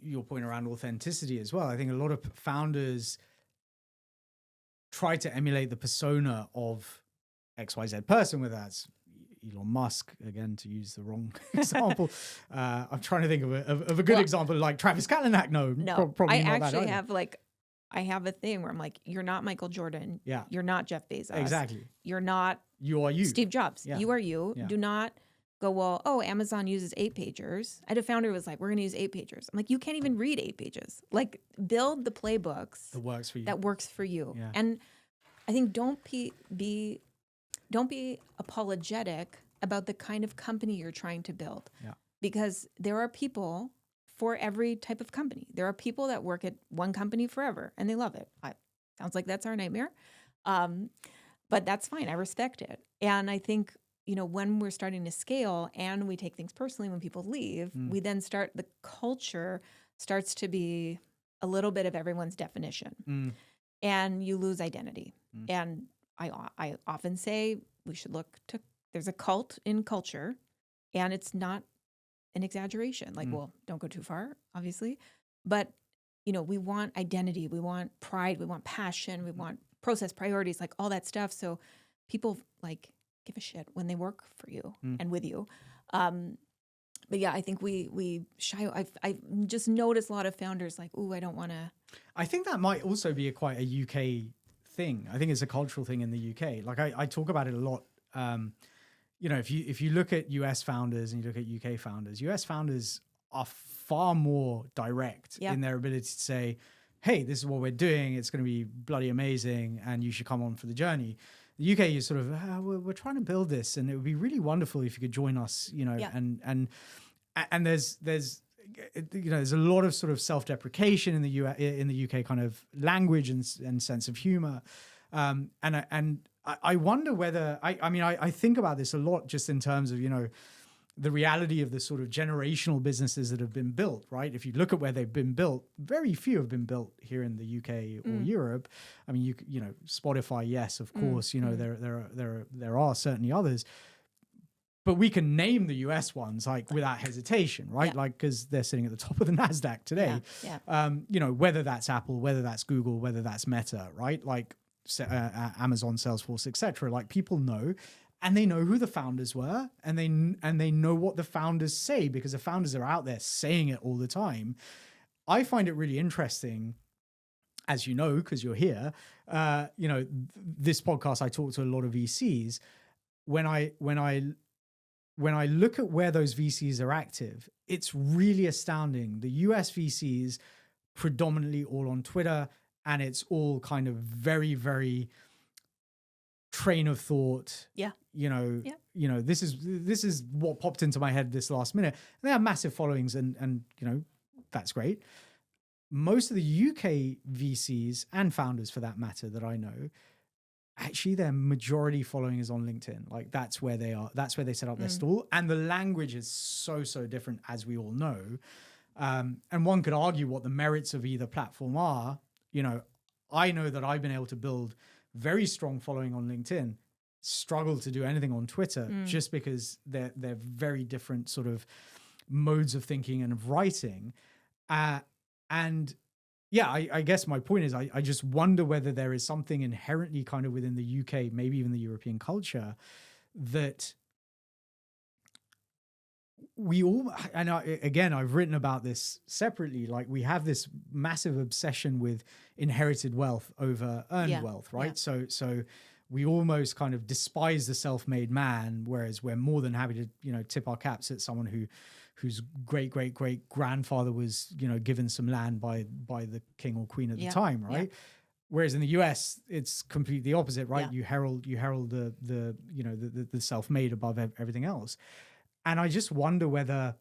your point around authenticity as well. I think a lot of founders try to emulate the persona of XYZ person, whether that's Elon Musk, again, to use the wrong example. I'm trying to think of a good example, like Travis Kalanick. No, probably I not actually that have I have a thing where I'm like, you're not Michael Jordan. Yeah. You're not Jeff Bezos. Exactly. You're not You are you. Steve Jobs. Yeah. You are you. Yeah. Do not go, well, oh, Amazon uses 8-pagers. I had a founder who was like, we're going to use 8-pagers. I'm like, you can't even read 8 pages. Like, build the playbooks that works for you. That works for you. Yeah. And I think don't be apologetic about the kind of company you're trying to build. Yeah. Because there are people for every type of company. There are people that work at one company forever and they love it. Sounds like that's our nightmare. But that's fine. I respect it. And I think, when we're starting to scale and we take things personally when people leave, we then the culture starts to be a little bit of everyone's definition. And you lose identity. And I often say we should look to, there's a cult in culture, and it's not an exaggeration. Like, well, don't go too far, obviously. But, we want identity, we want pride, we want passion, we want process priorities, like all that stuff. So people like give a shit when they work for you and with you. But yeah, I think we shy. I've just noticed a lot of founders like, ooh, I don't want to. I think that might also be quite a UK thing. I think it's a cultural thing in the UK. Like I talk about it a lot. If you look at US founders and you look at UK founders, US founders are far more direct in their ability to say, hey, this is what we're doing. It's going to be bloody amazing, and you should come on for the journey. The UK is sort of, we're trying to build this, and it would be really wonderful if you could join us, and there's a lot of sort of self-deprecation in the UK kind of language and sense of humor. And I wonder whether, I think about this a lot just in terms of, the reality of the sort of generational businesses that have been built, right? If you look at where they've been built, very few have been built here in the UK or Europe. I mean, Spotify, yes, of course, there are certainly others, but we can name the US ones like without hesitation, right? Like, because they're sitting at the top of the NASDAQ today. Whether that's Apple, whether that's Google, whether that's Meta, right? Like Amazon, Salesforce, etc. Like, people know. And they know who the founders were, and they know what the founders say, because the founders are out there saying it all the time. I find it really interesting, as you know, because you're here. This podcast, I talk to a lot of VCs. When I look at where those VCs are active, it's really astounding. The US VCs predominantly all on Twitter, and it's all kind of very, very train of thought, this is what popped into my head this last minute. And they have massive followings, and that's great. Most of the UK VCs and founders, for that matter, that I know, actually their majority following is on LinkedIn. Like that's where they are. That's where they set up their stall. And the language is so different, as we all know. And one could argue what the merits of either platform are. I know that I've been able to build very strong following on LinkedIn, struggle to do anything on Twitter, just because they're very different sort of modes of thinking and of writing. And yeah, I guess my point is I just wonder whether there is something inherently kind of within the UK, maybe even the European culture, that we all, and again, I've written about this separately, like we have this massive obsession with inherited wealth over earned wealth, right? So we almost kind of despise the self-made man, whereas we're more than happy to, tip our caps at someone whose great grandfather was, given some land by the king or queen at the time, right? Yeah. Whereas in the US, it's completely the opposite, right? Yeah. You herald the self-made above everything else. And I just wonder whether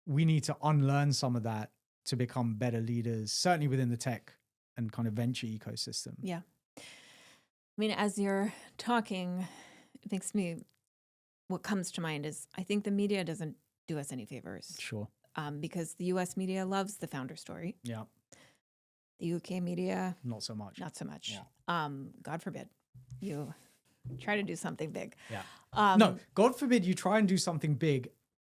we need to unlearn some of that to become better leaders, certainly within the tech and kind of venture ecosystem. Yeah. I mean, as you're talking, it makes me, what comes to mind is I think the media doesn't do us any favors. Sure. Because the US media loves the founder story. Yeah. The UK media, not so much. Yeah. God forbid you try to do something big. Yeah. No, God forbid you try and do something big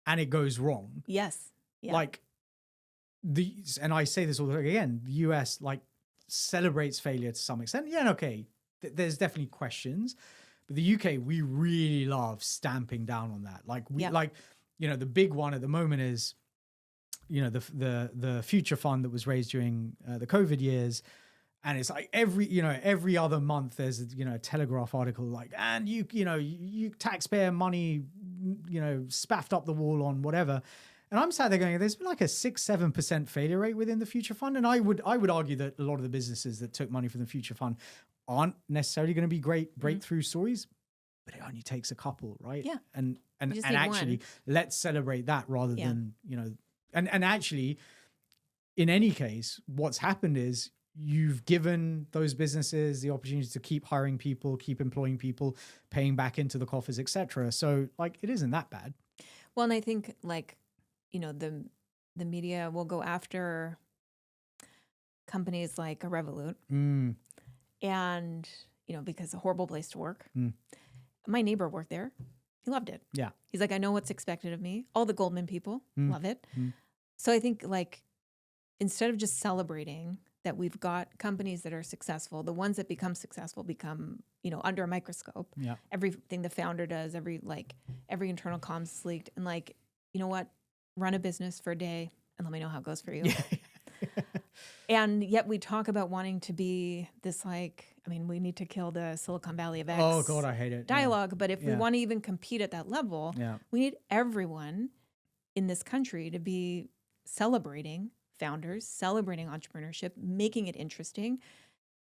and it goes wrong. Yes. Yeah. Like and I say this all again, the US like celebrates failure to some extent. Yeah, okay. There's definitely questions, but the UK, we really love stamping down on that. Like the big one at the moment is, the future fund that was raised during the COVID years. And it's like every other month there's a Telegraph article like, and you taxpayer money, spaffed up the wall on whatever. And I'm sat there going, there's been like a 6-7% failure rate within the future fund. And I would argue that a lot of the businesses that took money from the future fund aren't necessarily going to be great breakthrough stories, but it only takes a couple, right? Yeah. And actually let's celebrate that rather than, and actually in any case, what's happened is you've given those businesses the opportunity to keep hiring people, keep employing people, paying back into the coffers, etc. So like, it isn't that bad. Well, and I think like, the media will go after companies like a Revolut and, because it's a horrible place to work. My neighbor worked there. He loved it. Yeah. He's like, I know what's expected of me. All the Goldman people love it. So I think like, instead of just celebrating that we've got companies that are successful, the ones that become successful become, under a microscope. Yeah. Everything the founder does, every internal comms is leaked. And like, you know what? Run a business for a day and let me know how it goes for you. And yet we talk about wanting to be this we need to kill the Silicon Valley of X. Oh God, I hate it. Dialogue. Yeah. But if we want to even compete at that level, we need everyone in this country to be celebrating founders, celebrating entrepreneurship, making it interesting.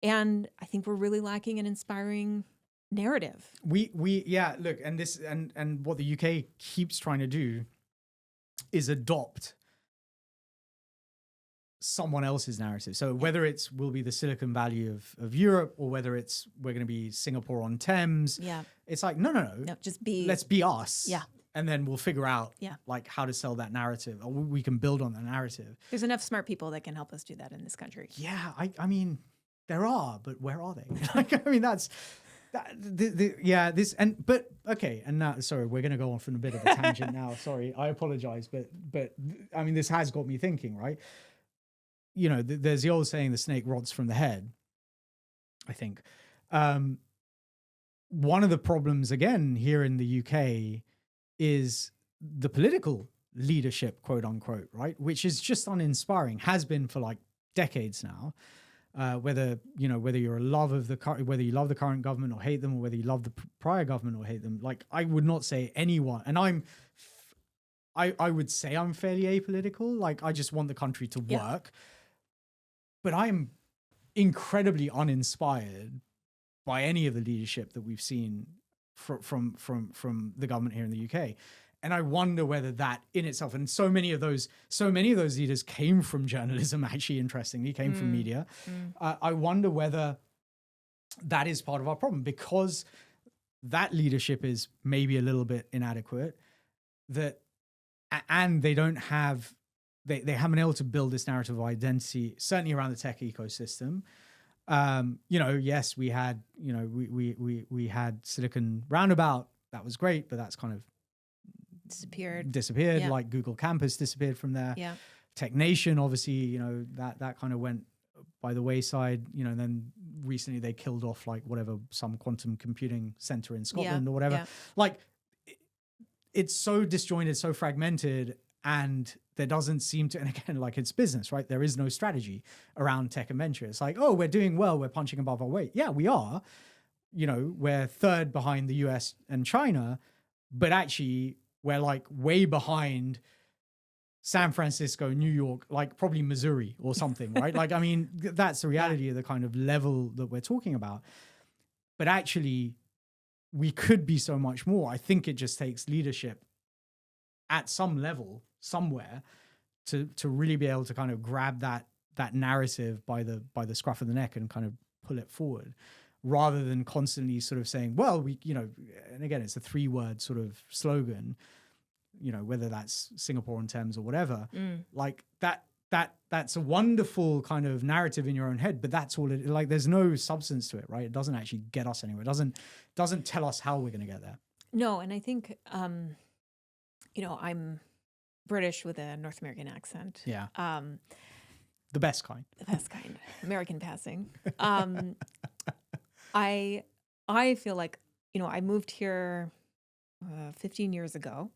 And I think we're really lacking an inspiring narrative. Look, and this and what the UK keeps trying to do is adopt someone else's narrative. So whether will be the Silicon Valley of Europe, or whether we're going to be Singapore on Thames. Yeah. It's like, no, let's be us. Yeah. And then we'll figure out like how to sell that narrative, or we can build on that narrative. There's enough smart people that can help us do that in this country. Yeah. I mean, there are, but where are they? That's okay. And now, sorry, we're going to go on from a bit of a tangent now. Sorry, I apologize. But I mean, this has got me thinking, right? There's the old saying, the snake rots from the head, I think. One of the problems, again, here in the UK is the political leadership, quote unquote, right? Which is just uninspiring, has been for like decades now. Whether you love the current government or hate them, or whether you love the prior government or hate them, like I would not say anyone, and I would say I'm fairly apolitical. Like I just want the country to work, but I'm incredibly uninspired by any of the leadership that we've seen from the government here in the UK. And I wonder whether that in itself, and so many of those leaders came from journalism, actually, interestingly, came from media. I wonder whether that is part of our problem, because that leadership is maybe a little bit inadequate, and they don't have, they haven't been able to build this narrative of identity, certainly around the tech ecosystem. Yes, we had, we had Silicon Roundabout. That was great, but that's kind of disappeared. Like Google Campus disappeared from there. Yeah. Tech Nation, obviously, that kind of went by the wayside. And then recently they killed off some quantum computing center in Scotland or whatever. Like, it's so disjointed, so fragmented, and there doesn't seem to, and again, like, it's business, right? There is no strategy around tech and venture. It's like, oh, we're doing well, we're punching above our weight. Yeah, we are. We're third behind the US and China, but actually we're like way behind San Francisco, New York, like probably Missouri or something, right? Like, I mean, that's the reality of the kind of level that we're talking about. But actually, we could be so much more. I think it just takes leadership at some level, somewhere, to really be able to kind of grab that narrative by the scruff of the neck and kind of pull it forward, rather than constantly sort of saying, well, and again, it's a 3-word sort of slogan, whether that's Singapore on Thames or whatever, like that's a wonderful kind of narrative in your own head, but that's all it, like, there's no substance to it, right? It doesn't actually get us anywhere. It doesn't tell us how we're going to get there. No. And I think, I'm British with a North American accent. Yeah. The best kind. American passing. I feel like, I moved here 15 years ago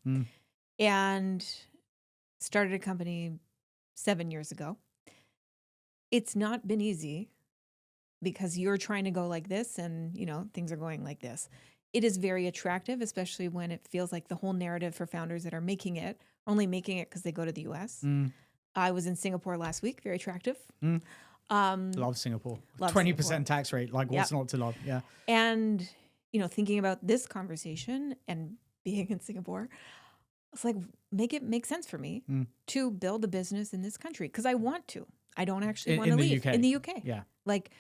and started a company 7 years ago. It's not been easy, because you're trying to go like this and, things are going like this. It is very attractive, especially when it feels like the whole narrative for founders that are making it, only making it because they go to the US. I was in Singapore last week, very attractive. Love Singapore. 20% tax rate, like, what's not to love? Yeah. And, thinking about this conversation and being in Singapore, it's like, make it make sense for me to build a business in this country, because I want to. I don't actually want to leave. In the UK. Yeah. Like,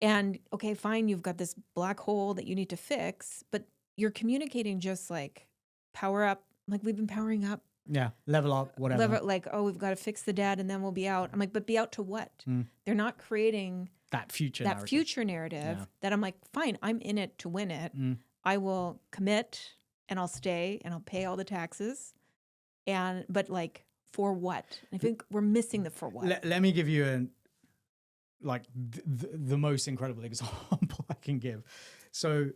and okay, fine, you've got this black hole that you need to fix, but you're communicating just like, power up. Like, we've been powering up. Yeah, level up, whatever. Like, oh, we've got to fix the debt and then we'll be out. I'm like, but be out to what? They're not creating that future narrative that I'm like, fine, I'm in it to win it. I will commit and I'll stay and I'll pay all the taxes. But like, for what? I think we're missing the for what. Let me give you the most incredible example I can give. So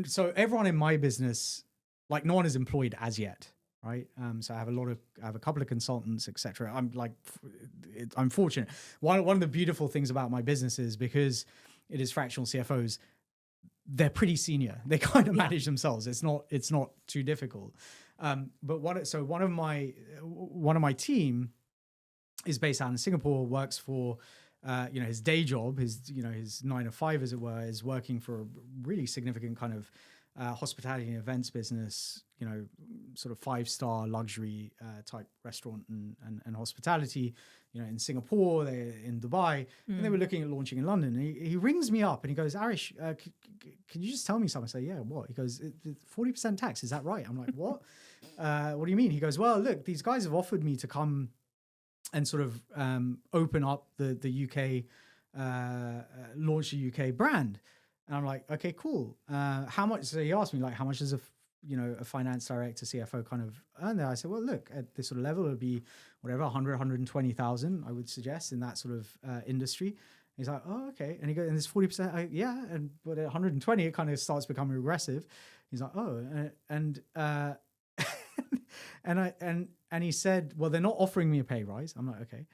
so everyone in my business, like, no one is employed as yet, right? So I have a couple of consultants, etc. I'm fortunate. One of the beautiful things about my business is, because it is fractional CFOs, they're pretty senior. They kind of manage themselves. It's not too difficult. But one of my team is based out in Singapore, works for his day job, his 9 to 5, as it were, is working for a really significant kind of hospitality and events business, sort of 5-star luxury type restaurant and hospitality, in Singapore, they're in Dubai, and they were looking at launching in London. And he rings me up and he goes, Aarish, can you just tell me something? I say, yeah, what? He goes, 40% tax, is that right? I'm like, what? What do you mean? He goes, well, look, these guys have offered me to come and sort of open up the UK, launch a UK brand. And I'm like, okay, cool. How much? So he asked me, like, how much does a finance director, CFO kind of earn there? I said, well, look, at this sort of level, it would be whatever, 100, 120,000, I would suggest, in that sort of industry. He's like, oh, okay. And he goes, and it's 40%. Yeah. But at 120, it kind of starts becoming regressive. He's like, oh, and he said, well, they're not offering me a pay rise. I'm like, okay.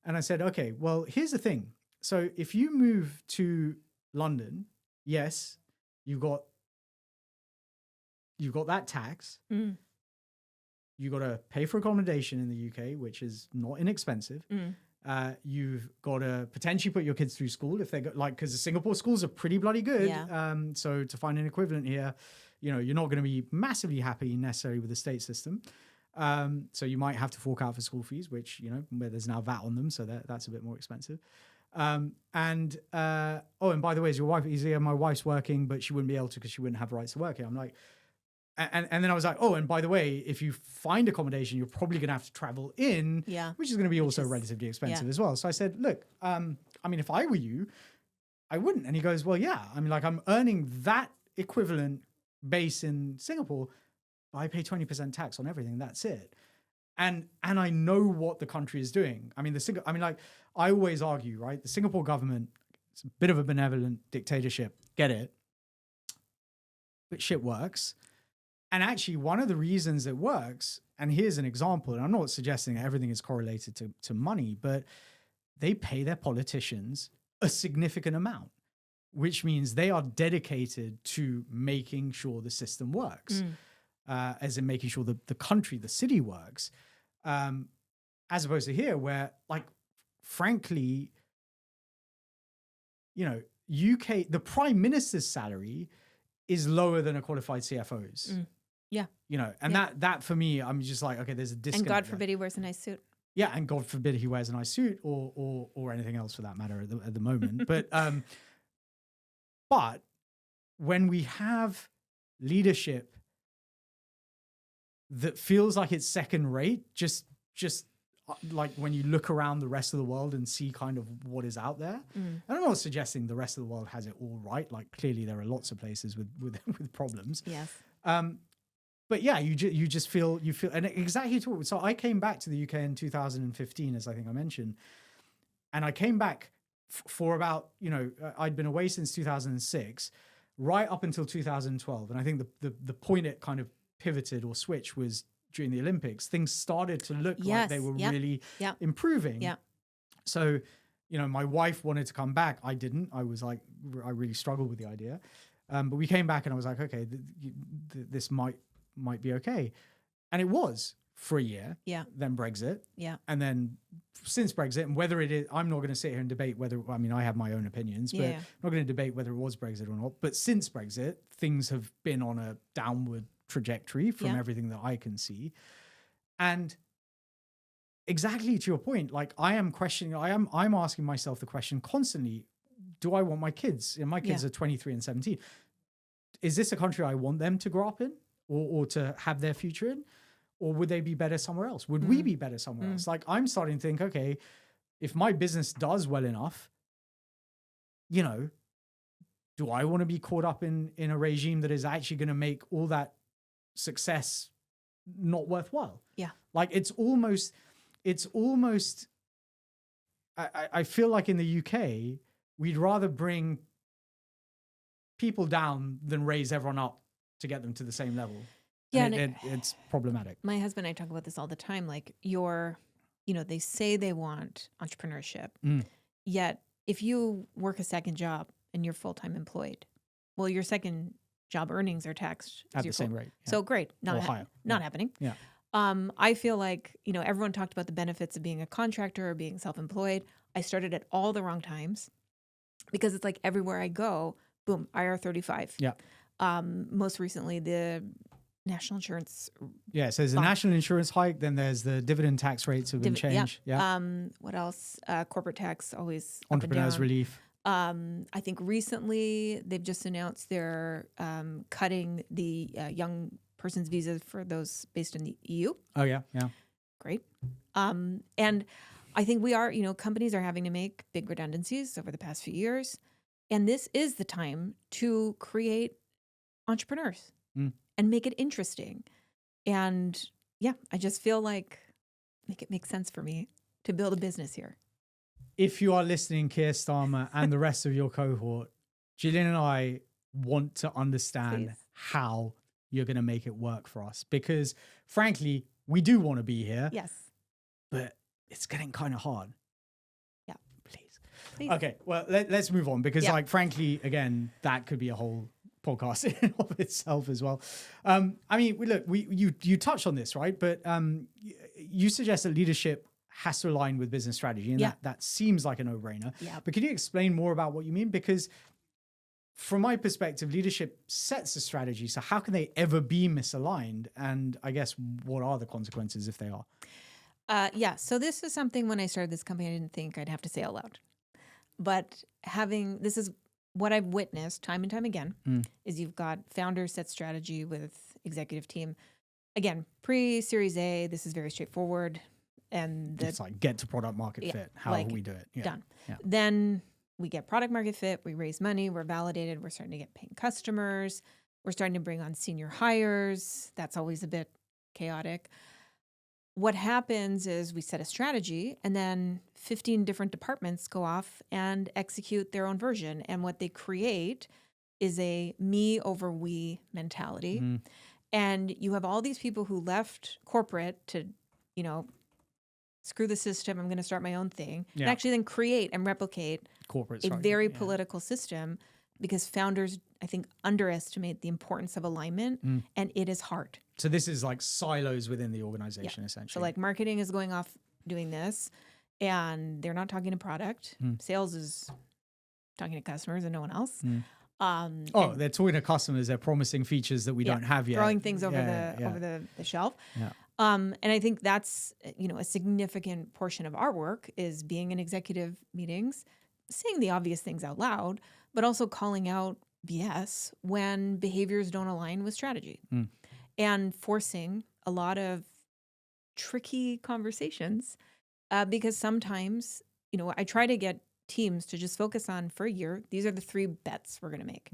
And I said, okay, well, here's the thing. So if you move to London, yes, you've got that tax. You got to pay for accommodation in the UK, which is not inexpensive. You've got to potentially put your kids through school if they go, like, because the Singapore schools are pretty bloody good. Yeah. So to find an equivalent here, you're not going to be massively happy necessarily with the state system. So you might have to fork out for school fees, which, where there's now VAT on them. So that's a bit more expensive. And by the way, is your wife, my wife's working, but she wouldn't be able to because she wouldn't have rights to work here. I'm like, and then I was like, and by the way, if you find accommodation, you're probably going to have to travel in, which is going to be also relatively expensive as well. So I said, look, if I were you, I wouldn't. And he goes, well, yeah, I'm earning that equivalent base in Singapore, but I pay 20% tax on everything. That's it. And I know what the country is doing. I always argue, right? The Singapore government, it's a bit of a benevolent dictatorship. Get it? But shit works. And actually, one of the reasons it works, and here's an example, and I'm not suggesting that everything is correlated to money, but they pay their politicians a significant amount, which means they are dedicated to making sure the system works, as in making sure the country, the city works, as opposed to here where, like, frankly, UK, the Prime Minister's salary is lower than a qualified CFO's. Yeah. That for me, I'm just like, okay, there's a disconnect. And God forbid he wears a nice suit. Yeah, and God forbid he wears a nice suit or anything else for that matter at the moment. But when we have leadership that feels like it's second rate, just like when you look around the rest of the world and see kind of what is out there. And I'm not suggesting the rest of the world has it all right. Like, clearly there are lots of places with problems. Yes. But yeah, you just feel, and exactly to so I came back to the UK in 2015, as I think I mentioned, and I came back for about, I'd been away since 2006, right up until 2012. And I think the point it kind of pivoted or switched was during the Olympics. Things started to look like they were really improving. Yeah. So, my wife wanted to come back. I didn't. I was like, I really struggled with the idea. But we came back and I was like, okay, this might be okay. And it was for a year. Yeah. Then Brexit. Yeah. And then since Brexit, and whether it is, I'm not going to sit here and debate whether, I have my own opinions, but I'm not going to debate whether it was Brexit or not. But since Brexit, things have been on a downward trajectory from everything that I can see. And exactly to your point, like, I'm asking myself the question constantly, do I want my kids? And my kids are 23 and 17. Is this a country I want them to grow up in or to have their future in? Or would they be better somewhere else? Would we be better somewhere else? Like, I'm starting to think, okay, if my business does well enough, do I want to be caught up in a regime that is actually going to make all that success not worthwhile? Yeah. Like, it's almost, I feel like in the UK, we'd rather bring people down than raise everyone up to get them to the same level. Yeah, it's problematic. My husband and I talk about this all the time. Like, they say they want entrepreneurship, yet if you work a second job and you're full-time employed, well, your second job earnings are taxed at the same rate. Yeah. So great, not happening. Yeah. I feel like, everyone talked about the benefits of being a contractor or being self-employed. I started at all the wrong times because it's like everywhere I go, boom, IR35. Yeah. Most recently, the national insurance. Yeah, so there's the national insurance hike, then there's the dividend tax rates have been changed. Yeah. What else? Corporate tax always entrepreneurs relief. I think recently they've just announced they're cutting the young person's visas for those based in the EU. Oh yeah, yeah. Great. And I think we are, companies are having to make big redundancies over the past few years. And this is the time to create entrepreneurs and make it interesting. And yeah, I just feel like make it make sense for me to build a business here. If you are listening, Keir Starmer and the rest of your cohort, Gillian and I want to understand how you're going to make it work for us. Because frankly, we do want to be here. Yes. But it's getting kind of hard. Yeah. Please. Okay, well, let's move on because, frankly, again, that could be a whole podcast in and of itself as well. You touched on this, right? But you suggest that leadership has to align with business strategy. And that seems like a no-brainer. Yeah. But can you explain more about what you mean? Because from my perspective, leadership sets a strategy. So how can they ever be misaligned? And I guess what are the consequences if they are? So this is something when I started this company, I didn't think I'd have to say out loud. But this is what I've witnessed time and time again, is you've got founders set strategy with executive team. Again, pre-Series A, this is very straightforward. And it's like get to product market fit. How will we do it? Yeah. Done. Yeah. Then we get product market fit, we raise money, we're validated, we're starting to get paying customers, we're starting to bring on senior hires. That's always a bit chaotic. What happens is we set a strategy and then 15 different departments go off and execute their own version. And what they create is a me over we mentality. And you have all these people who left corporate to, screw the system, I'm going to start my own thing, and actually then create and replicate a very political system, because founders, I think, underestimate the importance of alignment, and it is hard. So this is like silos within the organization, essentially. So like marketing is going off doing this, and they're not talking to product. Sales is talking to customers and no one else. They're talking to customers. They're promising features that we don't have yet. Throwing things over the shelf. Yeah. And I think that's, a significant portion of our work is being in executive meetings, saying the obvious things out loud, but also calling out BS when behaviors don't align with strategy, and forcing a lot of tricky conversations, because sometimes, I try to get teams to just focus on, for a year, these are the 3 bets we're going to make.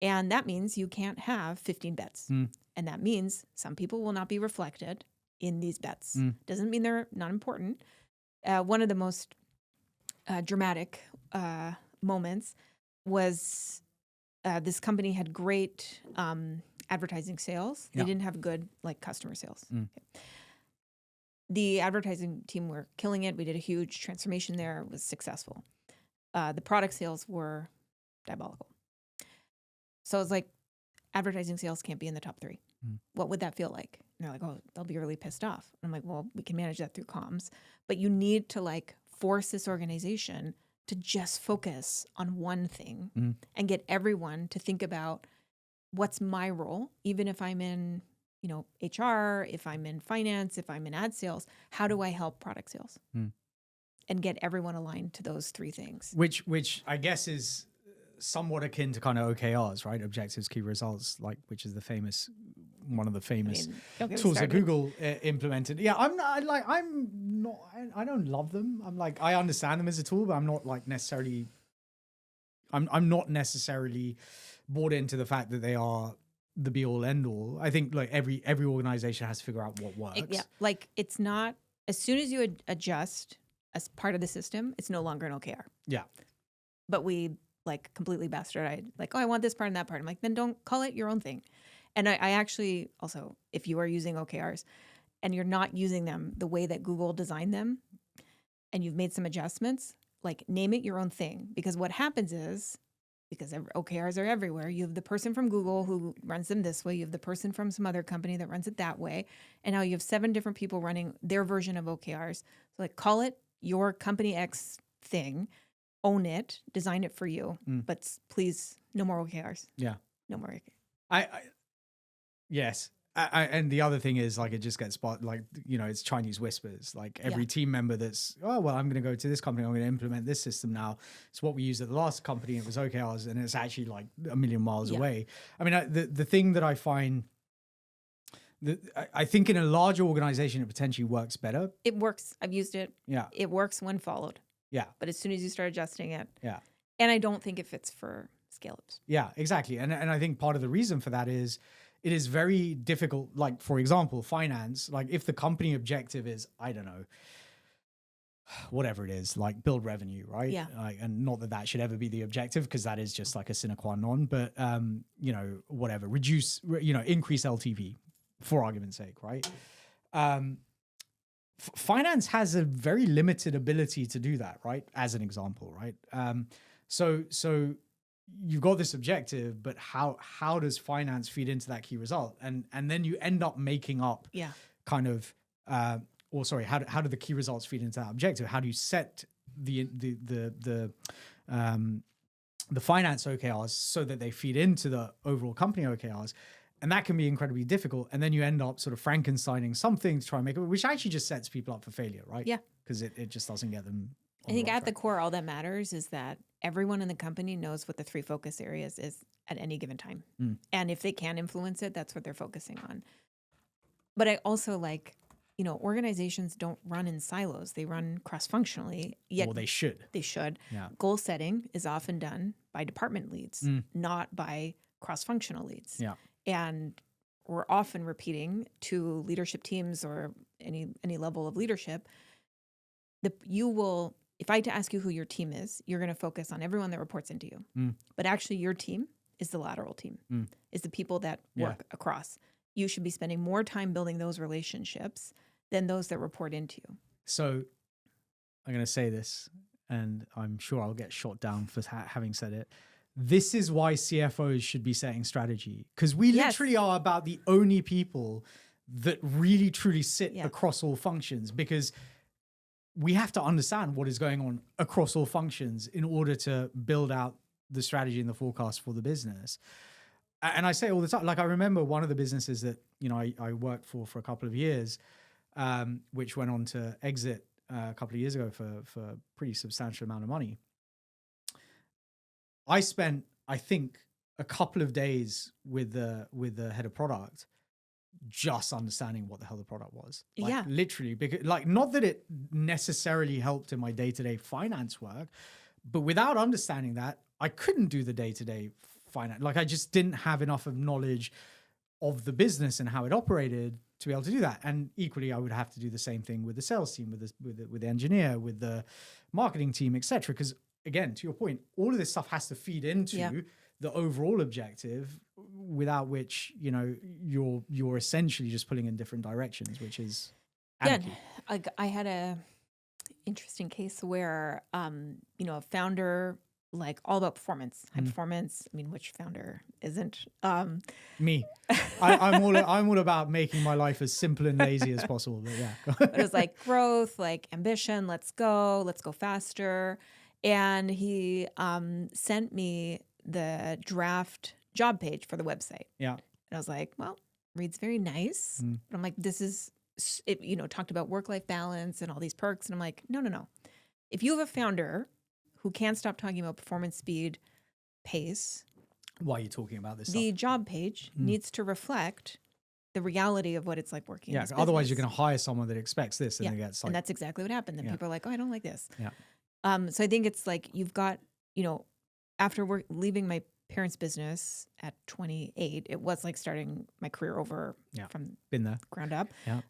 And that means you can't have 15 bets. And that means some people will not be reflected in these bets. Doesn't mean they're not important. One of the most dramatic moments was this company had great advertising sales. They didn't have good customer sales. Okay. The advertising team were killing it. We did a huge transformation there. It was successful. The product sales were diabolical. So it's like, advertising sales can't be in the top 3. What would that feel like? And they're like, oh, they'll be really pissed off. And I'm like, well, we can manage that through comms. But you need to force this organization to just focus on one thing and get everyone to think about, what's my role, even if I'm in HR, if I'm in finance, if I'm in ad sales, how do I help product sales? And get everyone aligned to those 3 things. Which I guess is somewhat akin to kind of OKRs, right? Objectives, key results, which is one of the famous tools that Google implemented. Yeah, I don't love them. I understand them as a tool, but I'm not necessarily bought into the fact that they are the be all end all. I think every organization has to figure out what works. It's not, as soon as you adjust as part of the system, it's no longer an OKR. Yeah. But we completely bastardized, I want this part and that part. I'm like, then don't call it your own thing. And I actually also, if you are using OKRs and you're not using them the way that Google designed them, and you've made some adjustments, name it your own thing. Because what happens is, because OKRs are everywhere, you have the person from Google who runs them this way, you have the person from some other company that runs it that way, and now you have 7 different people running their version of OKRs. So call it your company X thing, own it, design it for you, but please, no more OKRs. Yeah. No more OKRs. Yes. And the other thing is it just gets it's Chinese whispers. Every team member that's, I'm going to go to this company, I'm going to implement this system now. It's what we used at the last company. It was OKRs, and it's actually a million miles away. I mean, the thing that I find, I think in a larger organization, it potentially works better. It works. I've used it. Yeah. It works when followed. Yeah. But as soon as you start adjusting it. Yeah. And I don't think it fits for scale-ups. Yeah, exactly. And I think part of the reason for that is it is very difficult. For example, finance, if the company objective is, I don't know, whatever it is, build revenue, right? Yeah. And not that should ever be the objective, because that is just a sine qua non, but, whatever, increase LTV for argument's sake, right? Finance has a very limited ability to do that, right? As an example, right? So you've got this objective, but how does finance feed into that key result? And then you end up making up kind of how do the key results feed into that objective? How do you set the finance OKRs so that they feed into the overall company OKRs? And that can be incredibly difficult. And then you end up sort of Frankensteining something to try and make it, which actually just sets people up for failure, right? Yeah. Because it just doesn't get them on I think the right at the track. core, all that matters is that everyone in the company knows what the 3 focus areas is at any given time. And if they can influence it, that's what they're focusing on. But I also organizations don't run in silos. They run cross-functionally. Yet Or they should. They should. Yeah. Goal setting is often done by department leads, not by cross-functional leads. Yeah. And we're often repeating to leadership teams or any level of leadership, if I ask you who your team is, you're going to focus on everyone that reports into you. But actually your team is the lateral team, is the people that work across. You should be spending more time building those relationships than those that report into you. So I'm going to say this, and I'm sure I'll get shot down for having said it. This is why CFOs should be setting strategy, because we literally are about the only people that really truly sit across all functions, because we have to understand what is going on across all functions in order to build out the strategy and the forecast for the business. And I say all the time, like I remember one of the businesses that, I worked for a couple of years, which went on to exit a couple of years ago for a pretty substantial amount of money. I spent, I think, a couple of days with the head of product, just understanding what the hell the product was. Literally, because not that it necessarily helped in my day-to-day finance work, but without understanding that, I couldn't do the day-to-day finance. I just didn't have enough of knowledge of the business and how it operated to be able to do that. And equally, I would have to do the same thing with the sales team, with the engineer, with the marketing team, etc. Because again, to your point, all of this stuff has to feed into the overall objective, without which, you're essentially just pulling in different directions, which is anarchy. Yeah, I had a interesting case where, a founder, all about performance, high performance. I mean, which founder isn't? Me. I'm all about making my life as simple and lazy as possible. But yeah, it was growth, ambition. Let's go faster. And he sent me the draft job page for the website. Yeah. And I was like, well, reads very nice. But I'm like, this is, it, talked about work-life balance and all these perks. And I'm like, no. If you have a founder who can't stop talking about performance, speed, pace. Why are you talking about this The stuff? job page needs to reflect the reality of what it's like working in this otherwise business. you're going to hire someone that expects this and it gets and that's exactly what happened. Then people are like, oh, I don't like this. Yeah. So I think it's you've got, after leaving my parents' business at 28, it was like starting my career over from been there, ground up. Yeah.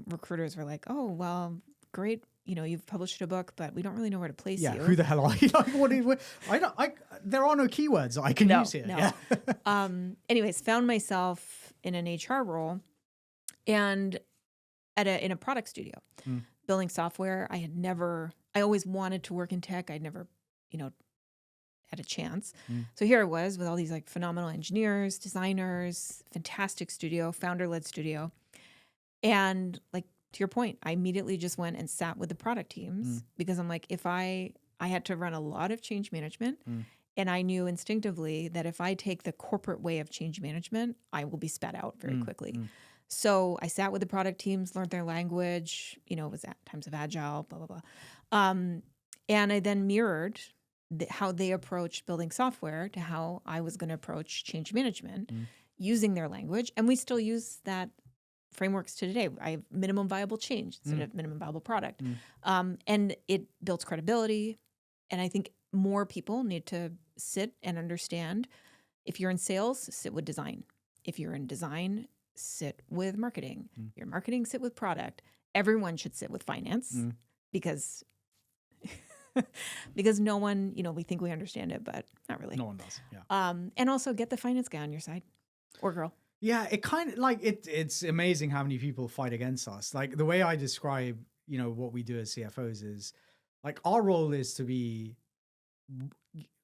Recruiters were like, oh, well, great. You've published a book, but we don't really know where to place you. Who the hell are you? There are no keywords I can use here. No. Yeah. Anyways, found myself in an HR role and in a product studio, building software. I always wanted to work in tech. I'd never, had a chance. So here I was with all these phenomenal engineers, designers, fantastic studio, founder-led studio. And to your point, I immediately just went and sat with the product teams because I'm like, if I had to run a lot of change management and I knew instinctively that if I take the corporate way of change management, I will be spat out very quickly. So I sat with the product teams, learned their language, it was at times of agile, blah, blah, blah. And I then mirrored how they approach building software to how I was going to approach change management using their language. And we still use that frameworks to today. I have minimum viable change instead of minimum viable product. And it builds credibility. And I think more people need to sit and understand, if you're in sales, sit with design. If you're in design, sit with marketing. If you're in marketing, sit with product. Everyone should sit with finance because no one, we think we understand it, but not really. No one does. Yeah. And also get the finance guy on your side or girl. Yeah, it kind of it's amazing how many people fight against us. The way I describe, what we do as CFOs is our role is to be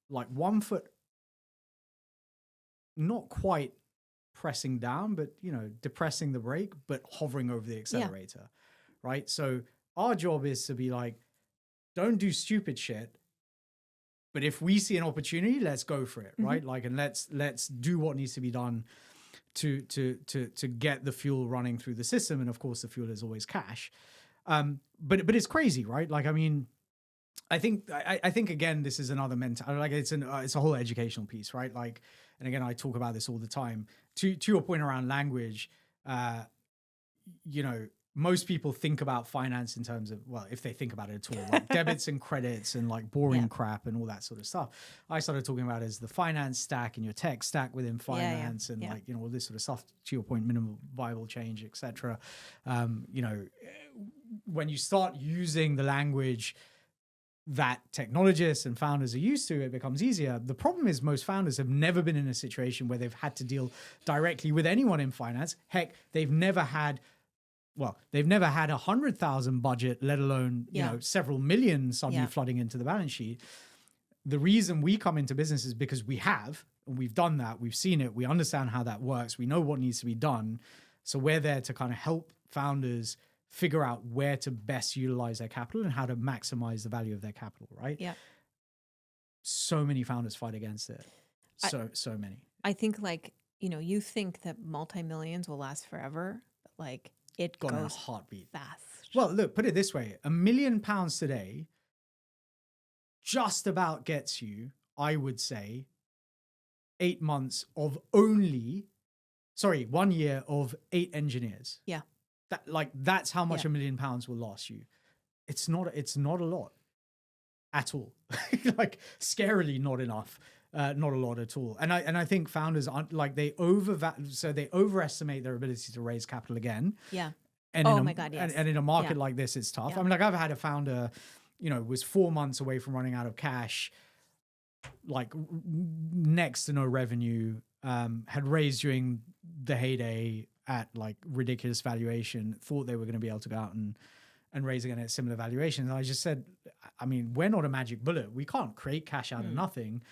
1 foot, not quite pressing down, but depressing the brake, but hovering over the accelerator, right? So our job is to be like, don't do stupid shit, but if we see an opportunity, let's go for it, right? Like, and let's do what needs to be done to get the fuel running through the system. And of course, the fuel is always cash. But it's crazy, right? Like, I mean, I think again, this is another mental, like it's a whole educational piece, right? Like, and again, I talk about this all the time. To your point around language, you know, most people think about finance in terms of, well, if they think about it at all, like debits and credits and like boring crap and all that sort of stuff. I started talking about it as the finance stack and your tech stack within finance and like, you know, all this sort of stuff, to your point, minimum viable change, etc. You know, when you start using the language that technologists and founders are used to, it becomes easier. The problem is most founders have never been in a situation where they've had to deal directly with anyone in finance. Heck, they've never had 100,000 budget, let alone, you know, several million suddenly flooding into the balance sheet. The reason we come into business is because we've done that. We've seen it. We understand how that works. We know what needs to be done. So we're there to kind of help founders figure out where to best utilize their capital and how to maximize the value of their capital, right? Yeah. So many founders fight against it. So many. I think, like, you know, you think that multi-millions will last forever, but like it Gone in a goes heartbeat. fast. Well, look, put it this way. £1 million today just about gets you, I would say, 1 year of 8 engineers. Yeah. That's how much £1 million will last you. It's not a lot at all. Like, scarily not enough. Not a lot at all. And I think founders aren't, like, they overestimate their ability to raise capital again. Yeah. And my God, yes. And in a market like this, it's tough. Yeah. I mean, like, I've had a founder, you know, was 4 months away from running out of cash, like next to no revenue, had raised during the heyday at like ridiculous valuation, thought they were going to be able to go out and raise again at similar valuations. And I just said, I mean, we're not a magic bullet. We can't create cash out of nothing.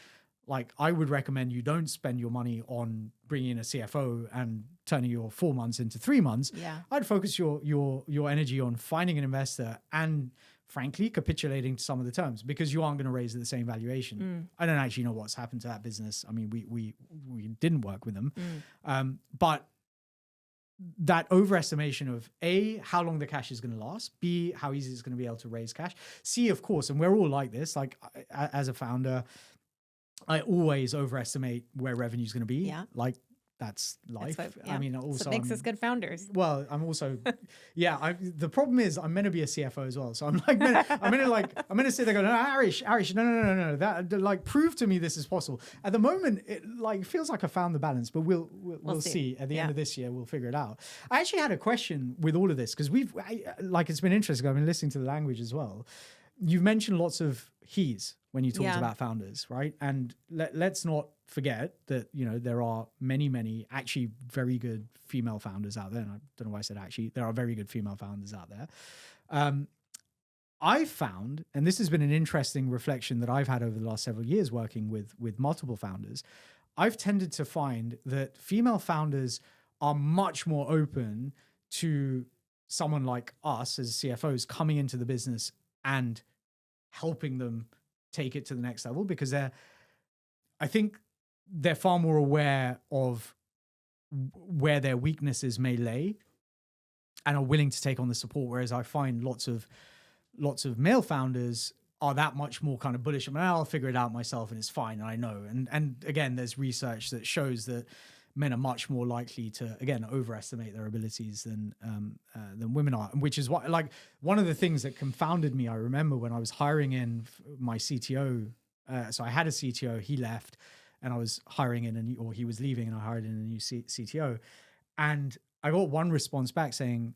Like, I would recommend you don't spend your money on bringing in a CFO and turning your 4 months into 3 months. Yeah. I'd focus your energy on finding an investor and, frankly, capitulating to some of the terms, because you aren't going to raise at the same valuation. I don't actually know what's happened to that business. I mean, we didn't work with them. But that overestimation of A, how long the cash is going to last, B, how easy it's going to be able to raise cash, C, of course, and we're all like this, like, as a founder, I always overestimate where revenue is going to be. Yeah. Like, that's life. I mean, also, so it makes us good founders. Well, I'm also, the problem is I'm meant to be a CFO as well. So I'm like, I'm going to sit there going, no, Aarish, no. That, like, prove to me this is possible. At the moment, it like feels like I found the balance, but we'll see. At the end of this year, we'll figure it out. I actually had a question with all of this, because it's been interesting. I've been listening to the language as well. You've mentioned lots of he's when you talked about founders, right? And let's not forget that, you know, there are many actually very good female founders out there. And I don't know why I said actually, there are very good female founders out there. I found, and this has been an interesting reflection that I've had over the last several years working with multiple founders, I've tended to find that female founders are much more open to someone like us as CFOs coming into the business and helping them take it to the next level, because I think they're far more aware of where their weaknesses may lay and are willing to take on the support. Whereas I find lots of male founders are that much more kind of bullish. I mean, I'll figure it out myself and it's fine. And I know. And again, there's research that shows that men are much more likely to, again, overestimate their abilities than women are, which is what, like, one of the things that confounded me. I remember when I was hiring in my CTO. So I had a CTO, he left, and I was hiring in or he was leaving, and I hired in a new CTO. And I got one response back saying,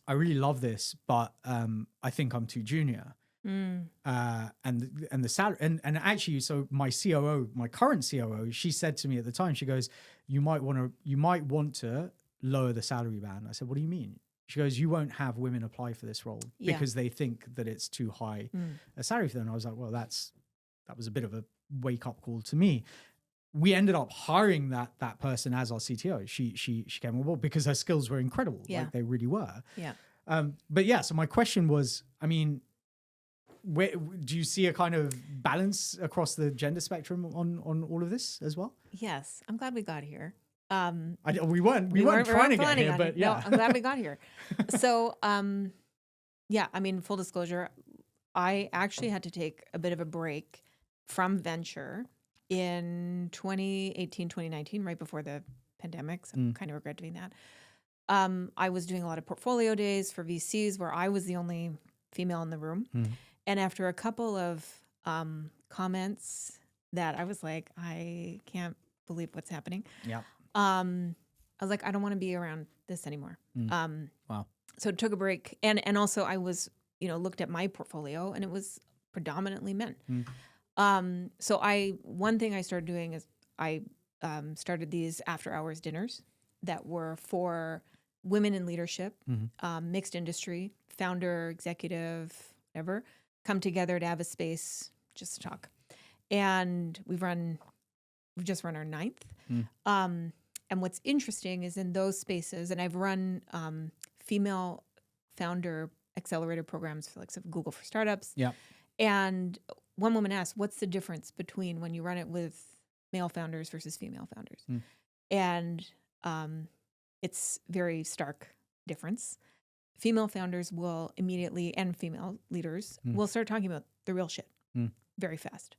I really love this, but I think I'm too junior. And the salary, and actually, so my COO, my current COO, she said to me at the time, she goes, you might want to lower the salary band. I said, what do you mean? She goes, you won't have women apply for this role because they think that it's too high a salary for them. And I was like, well, that was a bit of a wake up call to me. We ended up hiring that person as our CTO. She came on board because her skills were incredible. Like, they really were. Yeah. But yeah, so my question was, I mean, where do you see a kind of balance across the gender spectrum on all of this as well? Yes, I'm glad we got here. We weren't trying to get here, but yeah. No, I'm glad we got here. So, yeah, I mean, full disclosure, I actually had to take a bit of a break from venture in 2018, 2019, right before the pandemic. So I kind of regret doing that. I was doing a lot of portfolio days for VCs where I was the only female in the room. And after a couple of comments that I was like, I can't believe what's happening. Yeah. I was like, I don't want to be around this anymore. Wow. So took a break. And also I was, looked at my portfolio and it was predominantly men. So one thing I started doing is I started these after hours dinners that were for women in leadership, mixed industry, founder, executive, whatever, come together to have a space just to talk. And we've just run our 9th. And what's interesting is in those spaces, and I've run female founder accelerator programs for like Google for startups. Yeah. And one woman asked, what's the difference between when you run it with male founders versus female founders? And it's very stark difference. Female founders will immediately, and female leaders will start talking about the real shit very fast.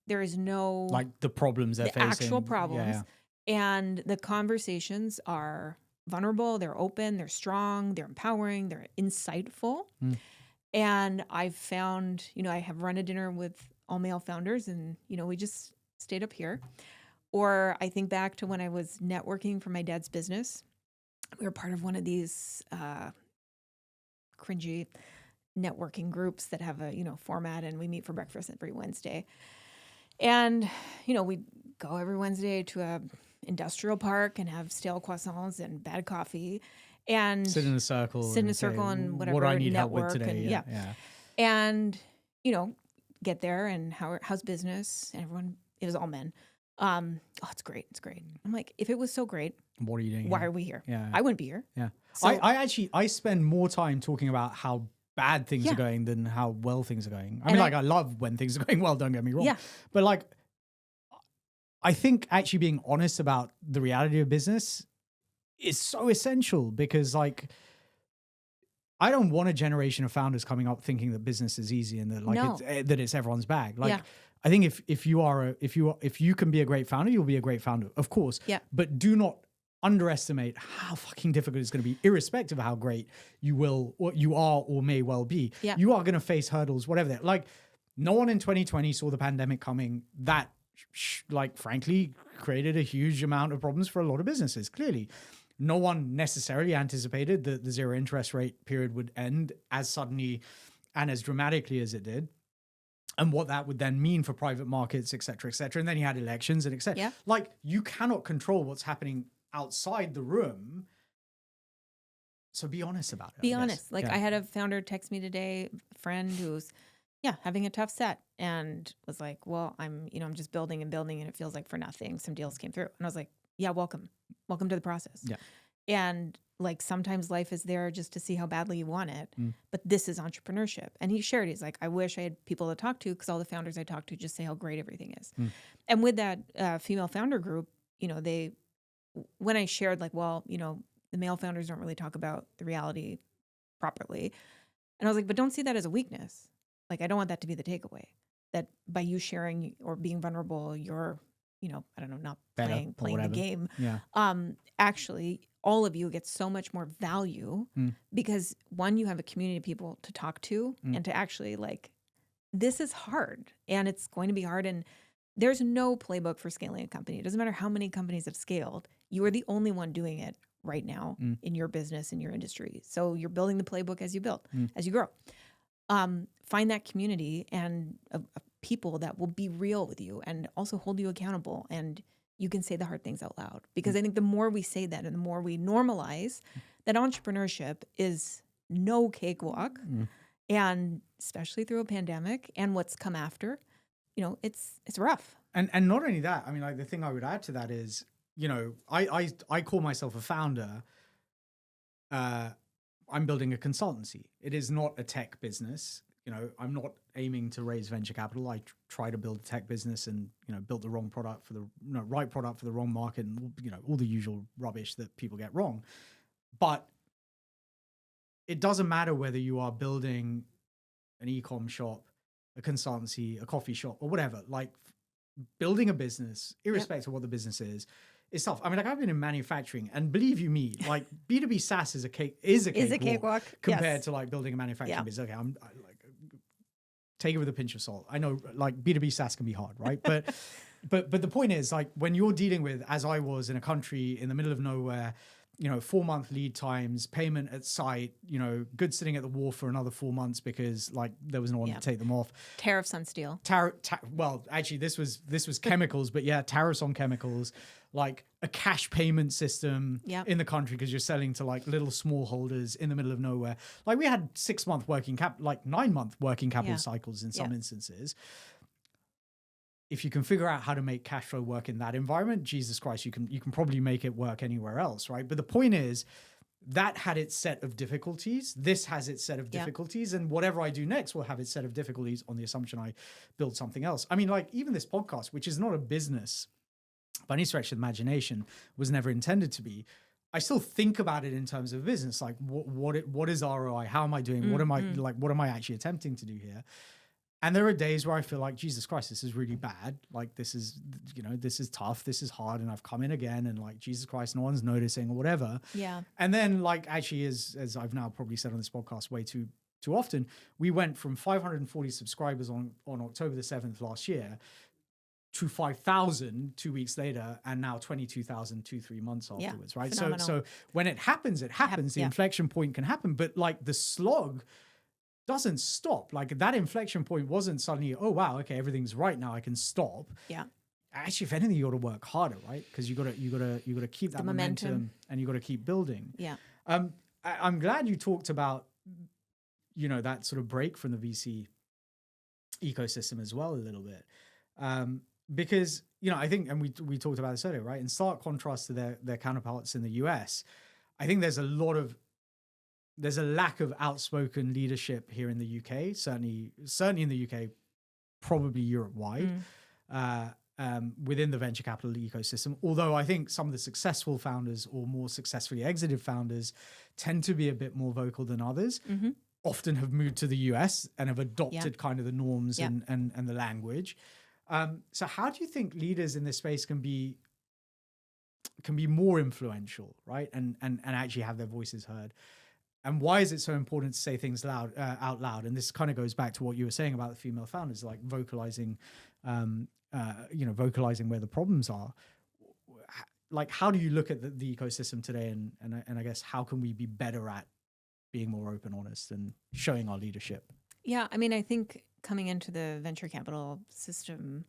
There is no like the problems they're facing, actual problems, and the conversations are vulnerable. They're open. They're strong. They're empowering. They're insightful. And I've found, I have run a dinner with all male founders, and we just stayed up here. Or I think back to when I was networking for my dad's business. We were part of one of these cringy networking groups that have a format, and we meet for breakfast every Wednesday. And we go every Wednesday to a industrial park and have stale croissants and bad coffee, and sit in a circle, and whatever. What I need help network with today, and get there and how's business, and everyone, it was all men. It's great. I'm like, if it was so great, what are you doing? Why are we here? Yeah. I wouldn't be here. Yeah. So, I spend more time talking about how bad things are going than how well things are going. I mean, I love when things are going well, don't get me wrong. Yeah. But like, I think actually being honest about the reality of business is so essential, because like, I don't want a generation of founders coming up thinking that business is easy and that that it's everyone's bag. Like, I think if you can be a great founder, you'll be a great founder, of course. Yeah. But do not underestimate how fucking difficult it's going to be, irrespective of how great you are or may well be. Yeah. You are going to face hurdles, whatever they're like. No one in 2020 saw the pandemic coming. That, like, frankly, created a huge amount of problems for a lot of businesses. Clearly, no one necessarily anticipated that the zero interest rate period would end as suddenly and as dramatically as it did, and what that would then mean for private markets, et cetera, et cetera. And then you had elections and et cetera. Yeah. Like, you cannot control what's happening outside the room. So be honest about it. Be honest. Like, I had a founder text me today, a friend who's, having a tough set, and was like, well, I'm just building and it feels like for nothing. Some deals came through. And I was like, yeah, welcome to the process. Yeah. And like, sometimes life is there just to see how badly you want it. But this is entrepreneurship. And he shared, he's like, I wish I had people to talk to, because all the founders I talk to just say how great everything is. And with that female founder group, when I shared like, well, the male founders don't really talk about the reality properly. And I was like, but don't see that as a weakness. Like, I don't want that to be the takeaway, that by you sharing or being vulnerable, you're, I don't know, not playing the game. Yeah. Actually, all of you get so much more value because, one, you have a community of people to talk to and to actually, like, this is hard, and it's going to be hard. And there's no playbook for scaling a company. It doesn't matter how many companies have scaled. You are the only one doing it right now in your business, in your industry. So you're building the playbook as you build, as you grow. Find that community and of people that will be real with you and also hold you accountable, and you can say the hard things out loud. Because I think the more we say that and the more we normalize that entrepreneurship is no cakewalk, and especially through a pandemic and what's come after, it's rough. And not only that, I mean, like, the thing I would add to that is, I call myself a founder. I'm building a consultancy. It is not a tech business. You know, I'm not aiming to raise venture capital. I try to build a tech business and, you know, built the wrong product for the right product for the wrong market, and, you know, all the usual rubbish that people get wrong. But it doesn't matter whether you are building an e-com shop, a consultancy, a coffee shop, or whatever. Like, building a business, irrespective of what the business is tough. I mean, like, I've been in manufacturing, and believe you me, like, B2B SaaS is a cakewalk compared to like building a manufacturing business. Okay, take it with a pinch of salt. I know, like, B2B SaaS can be hard, right? But the point is, like, when you're dealing with, as I was, in a country in the middle of nowhere, you know, 4-month lead times, payment at site, you know, goods sitting at the wharf for another 4 months because, like, there was no one to take them off. Tariffs on steel. Well, actually, this was chemicals, but yeah, tariffs on chemicals, like a cash payment system in the country because you're selling to like little smallholders in the middle of nowhere. Like, we had 6-month working cap, like 9-month working capital cycles in some instances. If you can figure out how to make cash flow work in that environment, Jesus Christ, you can probably make it work anywhere else, right? But the point is, that had its set of difficulties. This has its set of difficulties, and whatever I do next will have its set of difficulties on the assumption I build something else. I mean, like, even this podcast, which is not a business by any stretch of the imagination, was never intended to be. I still think about it in terms of business, like what is ROI? How am I doing? What am I actually attempting to do here? And there are days where I feel like, Jesus Christ, this is really bad. Like, this is, you know, this is tough. This is hard. And I've come in again, and like, Jesus Christ, no one's noticing or whatever. Yeah. And then, like, actually, as I've now probably said on this podcast way too often, we went from 540 subscribers on October the 7th last year to 5,000 2 weeks later, and now 22,000 2-3 months afterwards, right? Phenomenal. So when it happens, it happens. The inflection point can happen, but like, the slog doesn't stop. Like, that inflection point wasn't suddenly, oh wow, okay, everything's right now, I can stop. Yeah. Actually, if anything, you got to work harder, right? Because you got to keep that momentum, and you got to keep building. Yeah. I'm glad you talked about, you know, that sort of break from the VC ecosystem as well a little bit, because, you know, I think, and we talked about this earlier, right? In stark contrast to their counterparts in the US, I think there's a lack of outspoken leadership here in the UK, certainly in the UK, probably Europe-wide, within the venture capital ecosystem. Although I think some of the successful founders, or more successfully exited founders, tend to be a bit more vocal than others, often have moved to the US and have adopted kind of the norms and the language. So how do you think leaders in this space can be more influential, right? And actually have their voices heard? And why is it so important to say things out loud? And this kind of goes back to what you were saying about the female founders, like vocalizing, vocalizing where the problems are. Like, how do you look at the ecosystem today? And I guess, how can we be better at being more open, honest, and showing our leadership? Yeah, I mean, I think coming into the venture capital system,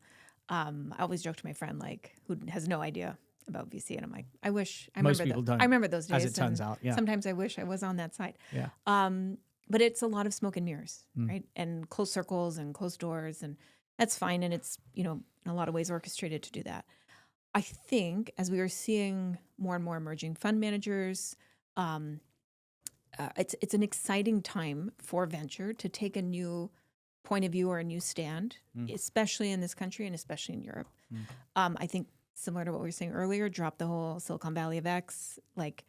I always joke to my friend, like, who has no idea about VC, and I'm like, I remember those days. As it turns out, yeah. Sometimes I wish I was on that side. Yeah. But it's a lot of smoke and mirrors, right? And closed circles and closed doors, and that's fine. And it's, you know, in a lot of ways orchestrated to do that. I think as we are seeing more and more emerging fund managers, it's an exciting time for venture to take a new point of view or a new stand, especially in this country and especially in Europe. I think, similar to what we were saying earlier, drop the whole Silicon Valley of X, like,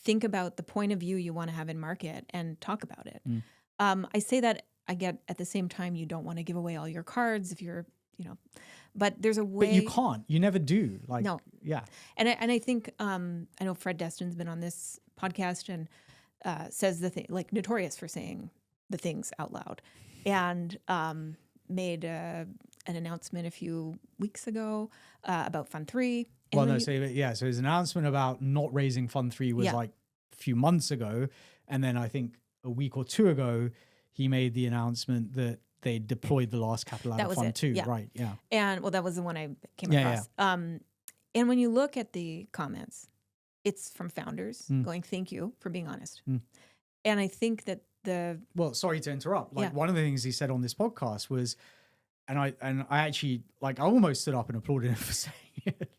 think about the point of view you want to have in market and talk about it. I say that, I get at the same time, you don't want to give away all your cards if you're, you know, but there's a way. But you can't, you never do. Like, no. Yeah. And I think, I know Fred Destin's been on this podcast and says the thing, like, notorious for saying the things out loud, and made an announcement a few weeks ago about Fund 3. So his announcement about not raising Fund 3 was like a few months ago. And then I think a week or two ago, he made the announcement that they deployed the last capital out of Fund 2. Yeah. Right, yeah. And, well, that was the one I came across. Yeah. And when you look at the comments, it's from founders going, thank you for being honest. And I think that well, sorry to interrupt. Like, one of the things he said on this podcast was, and I actually, like, I almost stood up and applauded him for saying it,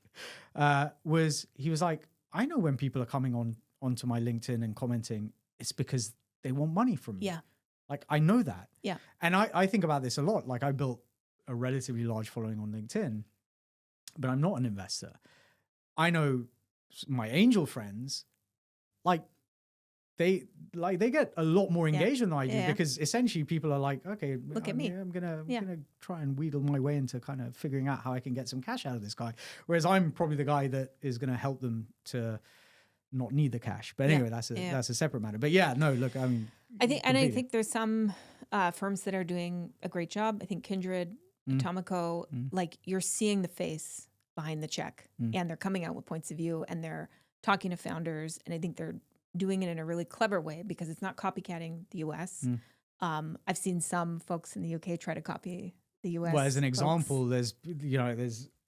he was like, I know when people are coming onto my LinkedIn and commenting, it's because they want money from me. Yeah. Like, I know that. Yeah. And I think about this a lot. Like, I built a relatively large following on LinkedIn, but I'm not an investor. I know my angel friends, they get a lot more engagement than I do, because essentially people are like, okay, look at me. I'm gonna try and wheedle my way into kind of figuring out how I can get some cash out of this guy. Whereas I'm probably the guy that is gonna help them to not need the cash. But anyway, that's a separate matter. But yeah, no, look, I mean, I think there's some firms that are doing a great job. I think Kindred, Atomico, like, you're seeing the face behind the check, and they're coming out with points of view, and they're talking to founders, and I think they're doing it in a really clever way because it's not copycatting the US. I've seen some folks in the UK try to copy the US. Well, as an example, there's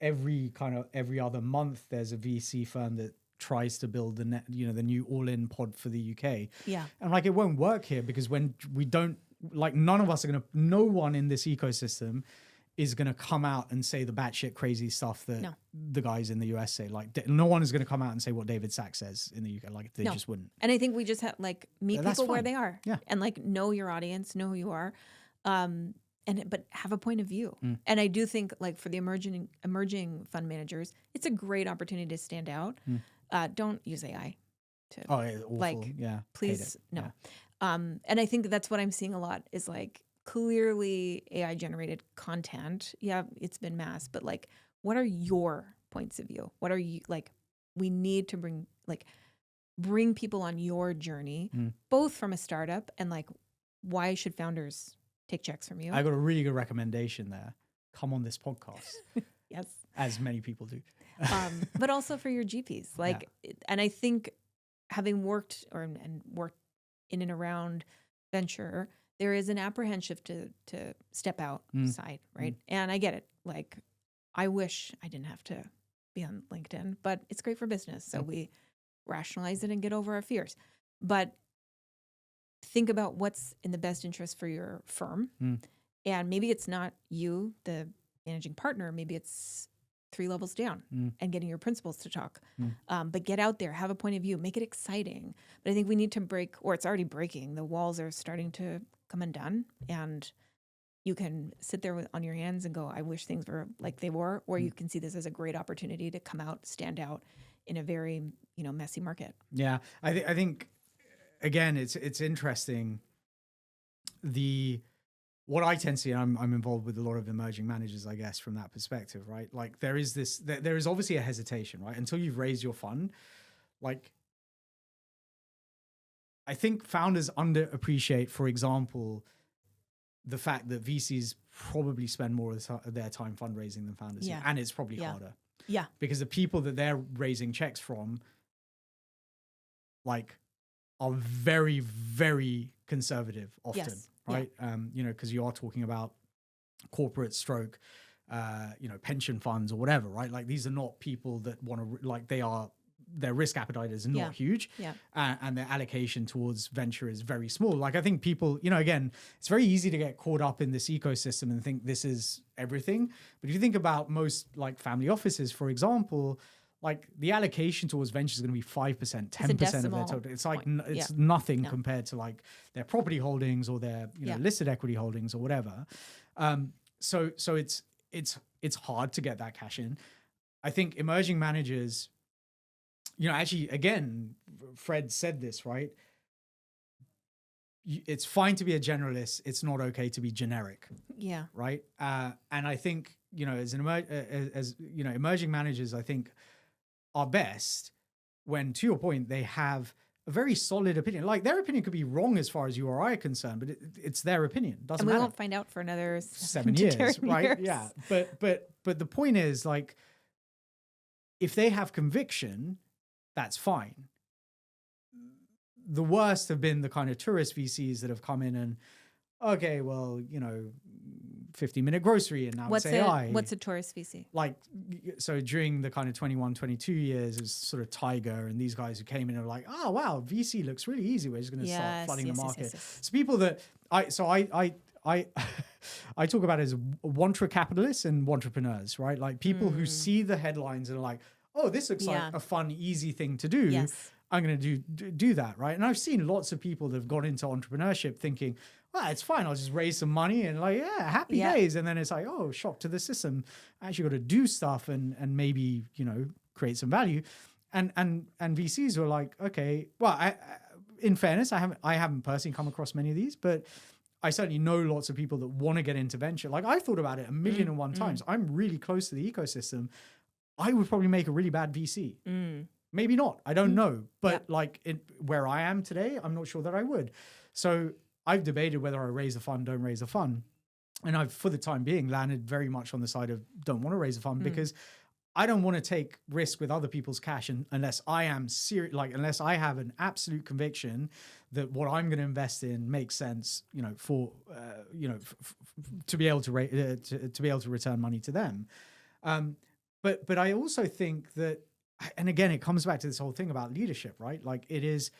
every other month there's a VC firm that tries to build the new all-in pod for the UK. Yeah. And like, it won't work here because when we don't, like, no one in this ecosystem is going to come out and say the batshit crazy stuff that the guys in the US say. Like, no one is going to come out and say what David Sachs says in the UK. Like, they just wouldn't. And I think we just have, like, meet people where they are. Yeah. And, like, know your audience, know who you are. But have a point of view. And I do think, like, for the emerging fund managers, it's a great opportunity to stand out. Don't use AI to awful. Please no. And I think that's what I'm seeing a lot is, like, clearly AI generated content. Yeah, it's been mass, but, like, what are your points of view? What are you, like, we need to bring people on your journey, both from a startup and, like, why should founders take checks from you? I got a really good recommendation there. Come on this podcast. Yes. As many people do. But also for your GPs. Like, and I think having worked in and around venture, there is an apprehension to step outside, right? And I get it. Like, I wish I didn't have to be on LinkedIn, but it's great for business. So we rationalize it and get over our fears. But think about what's in the best interest for your firm. And maybe it's not you, the managing partner. Maybe it's 3 levels down and getting your principals to talk. But get out there, have a point of view, make it exciting. But I think we need to break, or it's already breaking. The walls are starting to come undone, and you can sit there on your hands and go, I wish things were like they were, or you can see this as a great opportunity to come out, stand out in a very, messy market. Yeah. I think again, it's interesting. What I tend to see, and I'm involved with a lot of emerging managers, I guess, from that perspective, right? Like, there is obviously a hesitation, right? Until you've raised your fund, like, I think founders underappreciate, for example, the fact that VCs probably spend more of their time fundraising than founders do, and it's probably harder. Yeah. Because the people that they're raising checks from, like, are very, very conservative often. Yes. Right. Because you are talking about corporate stroke, pension funds or whatever, right? Like, these are not people that want to, their risk appetite is not huge. Yeah. And their allocation towards venture is very small. Like, I think people, again, it's very easy to get caught up in this ecosystem and think this is everything. But if you think about most, like, family offices, for example, like, the allocation towards venture is going to be 5%, 10% of their total. It's like, it's nothing compared to, like, their property holdings or their, listed equity holdings or whatever. So it's hard to get that cash in. I think emerging managers, actually, again, Fred said this, right? It's fine to be a generalist. It's not okay to be generic. Yeah. Right. And I think, as emerging managers, I think, are best when, to your point, they have a very solid opinion. Like, their opinion could be wrong as far as you or I are concerned, but it's their opinion. Doesn't matter. And we won't find out for another 7 years, right? Yeah. But the point is, like, if they have conviction, that's fine. The worst have been the kind of tourist VCs that have come in and, okay, well, 50-minute grocery, and now it's AI. What's a tourist VC? Like, so during the kind of 21, 22 years, it was sort of Tiger and these guys who came in and were like, oh, wow, VC looks really easy. We're just going to start flooding the market. Yes. So people that I talk about as wantra capitalists and wantrepreneurs, right? Like, people who see the headlines and are like, oh, this looks like a fun, easy thing to do. Yes. I'm going to do that, right? And I've seen lots of people that have gone into entrepreneurship thinking, well, it's fine, I'll just raise some money and like, yeah, happy days. And then it's like, oh, shock to the system. I actually got to do stuff and maybe, create some value. And VCs were like, okay, well, in fairness, I haven't personally come across many of these, but I certainly know lots of people that want to get into venture. Like I thought about it a million and one times. I'm really close to the ecosystem. I would probably make a really bad VC. Maybe not. I don't know. But where I am today, I'm not sure that I would. So I've debated whether I raise a fund, don't raise a fund. And I've, for the time being, landed very much on the side of don't want to raise a fund because I don't want to take risk with other people's cash unless I am serious, unless I have an absolute conviction that what I'm going to invest in makes sense, to be able to return money to them. But I also think that, and again, it comes back to this whole thing about leadership, right? Like it is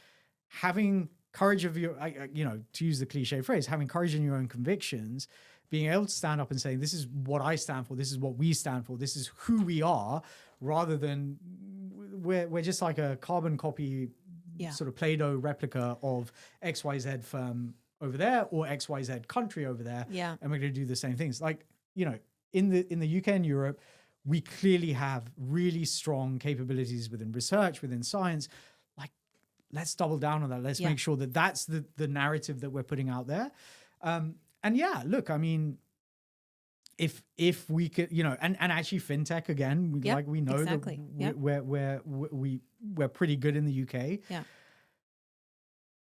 having courage of your, to use the cliche phrase, having courage in your own convictions, being able to stand up and saying, this is what I stand for, this is what we stand for, this is who we are, rather than we're just like a carbon copy, sort of Play-Doh replica of XYZ firm over there or XYZ country over there. Yeah. And we're going to do the same things. Like, in the UK and Europe, we clearly have really strong capabilities within research, within science. Like, let's double down on that. Let's make sure that that's the narrative that we're putting out there. And yeah, look, I mean, if we could, and actually fintech again, we know exactly. that we're pretty good in the UK. Yeah.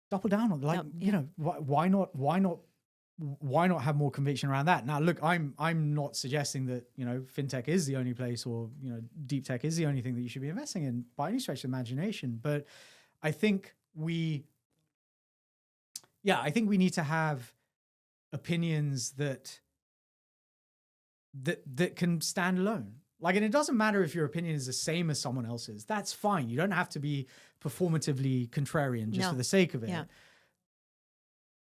Double down on why not have more conviction around that? Now, look, I'm not suggesting that, fintech is the only place or, deep tech is the only thing that you should be investing in by any stretch of imagination. But I think we need to have opinions that can stand alone. Like, and it doesn't matter if your opinion is the same as someone else's. That's fine. You don't have to be performatively contrarian just for the sake of it. Yeah.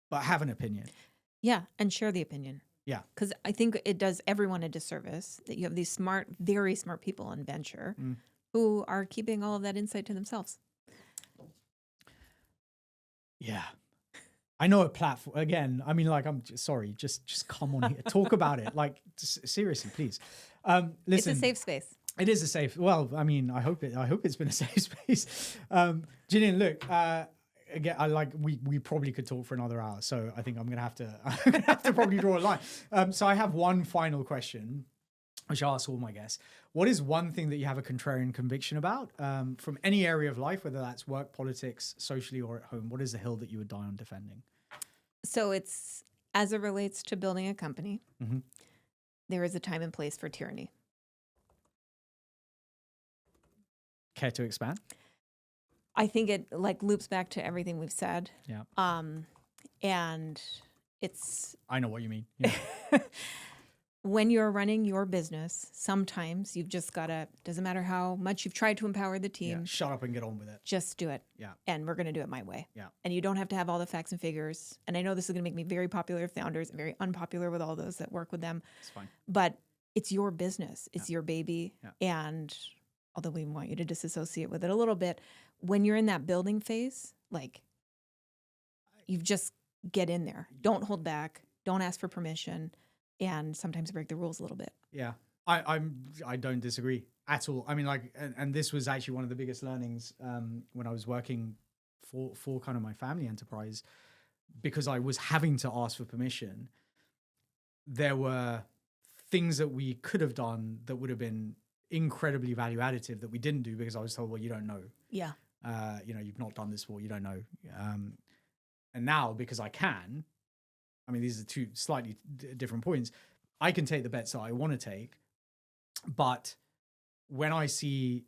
But have an opinion. Yeah, and share the opinion. Yeah. Because I think it does everyone a disservice that you have these smart, very smart people in venture who are keeping all of that insight to themselves. Yeah. I know a platform, again, I mean, like, I'm sorry, just come on here, talk about it. Like, seriously, please. Listen. It's a safe space. It is a safe, well, I mean, I hope it's been a safe space. Gillian, look, again, we probably could talk for another hour. So I think I'm going to have to probably draw a line. So I have one final question, which I ask all my guests. What is one thing that you have a contrarian conviction about from any area of life, whether that's work, politics, socially, or at home? What is the hill that you would die on defending? So it's, as it relates to building a company, there is a time and place for tyranny. Care to expand? I think it loops back to everything we've said. Yeah. And it's... I know what you mean. Yeah. When you're running your business, sometimes you've just got to, doesn't matter how much you've tried to empower the team. Yeah, shut up and get on with it. Just do it. Yeah. And we're going to do it my way. Yeah. And you don't have to have all the facts and figures. And I know this is going to make me very popular with founders and very unpopular with all those that work with them. It's fine. But it's your business. It's your baby. Yeah. And although we want you to disassociate with it a little bit, when you're in that building phase, you've just get in there. Don't hold back. Don't ask for permission. And sometimes break the rules a little bit. Yeah, I don't disagree at all. I mean, and this was actually one of the biggest learnings when I was working for kind of my family enterprise, because I was having to ask for permission. There were things that we could have done that would have been incredibly value additive that we didn't do because I was told, well, you don't know. Yeah. You've not done this before, you don't know. And now, because I can, I mean, these are two slightly different points. I can take the bets that I want to take, but when I see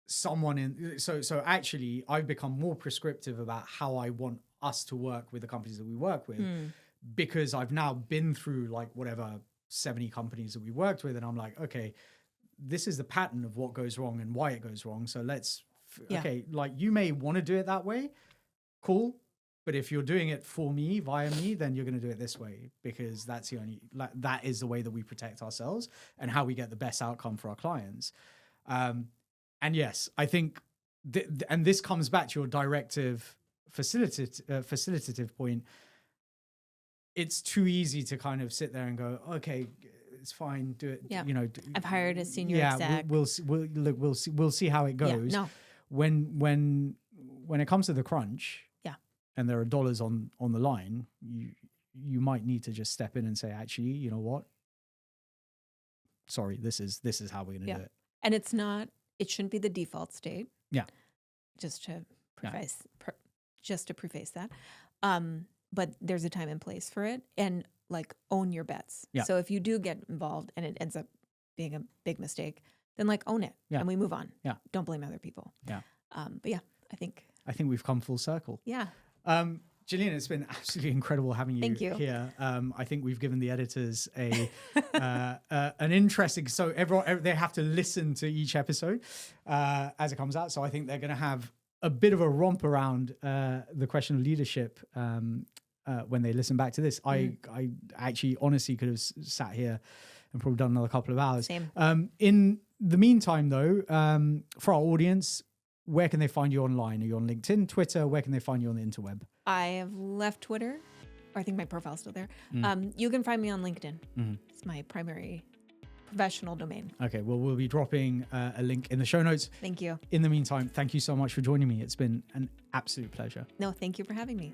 someone so actually I've become more prescriptive about how I want us to work with the companies that we work with, because I've now been through 70 companies that we worked with. And I'm like, okay, this is the pattern of what goes wrong and why it goes wrong. So you may want to do it that way. Cool. But if you're doing it for me, via me, then you're going to do it this way, because that's that is the way that we protect ourselves and how we get the best outcome for our clients. And yes, I think and this comes back to your directive facilitative point. It's too easy to kind of sit there and go, okay, it's fine, do it. Yeah. You know, I've hired a senior exec. We'll see how it goes. Yeah, no. When it comes to the crunch, yeah, and there are dollars on the line, you might need to just step in and say, actually, you know what? Sorry, this is how we're going to do it. And it shouldn't be the default state. Yeah. Just to preface that. But there's a time and place for it, and like own your bets. Yeah. So if you do get involved and it ends up being a big mistake, then like own it and we move on. Yeah. Don't blame other people. Yeah. But yeah, I think we've come full circle. Yeah. Gillian, it's been absolutely incredible having you here. I think we've given the editors an interesting, so everyone they have to listen to each episode as it comes out. So I think they're going to have a bit of a romp around the question of leadership when they listen back to this. I actually honestly could have sat here and probably done another couple of hours. Same. In the meantime, though, for our audience, where can they find you online? Are you on LinkedIn, Twitter? Where can they find you on the interweb? I have left Twitter. I think my profile's still there. You can find me on LinkedIn. It's my primary professional domain. Okay, well, we'll be dropping a link in the show notes. Thank you. In the meantime, thank you so much for joining me. It's been an absolute pleasure. No, thank you for having me.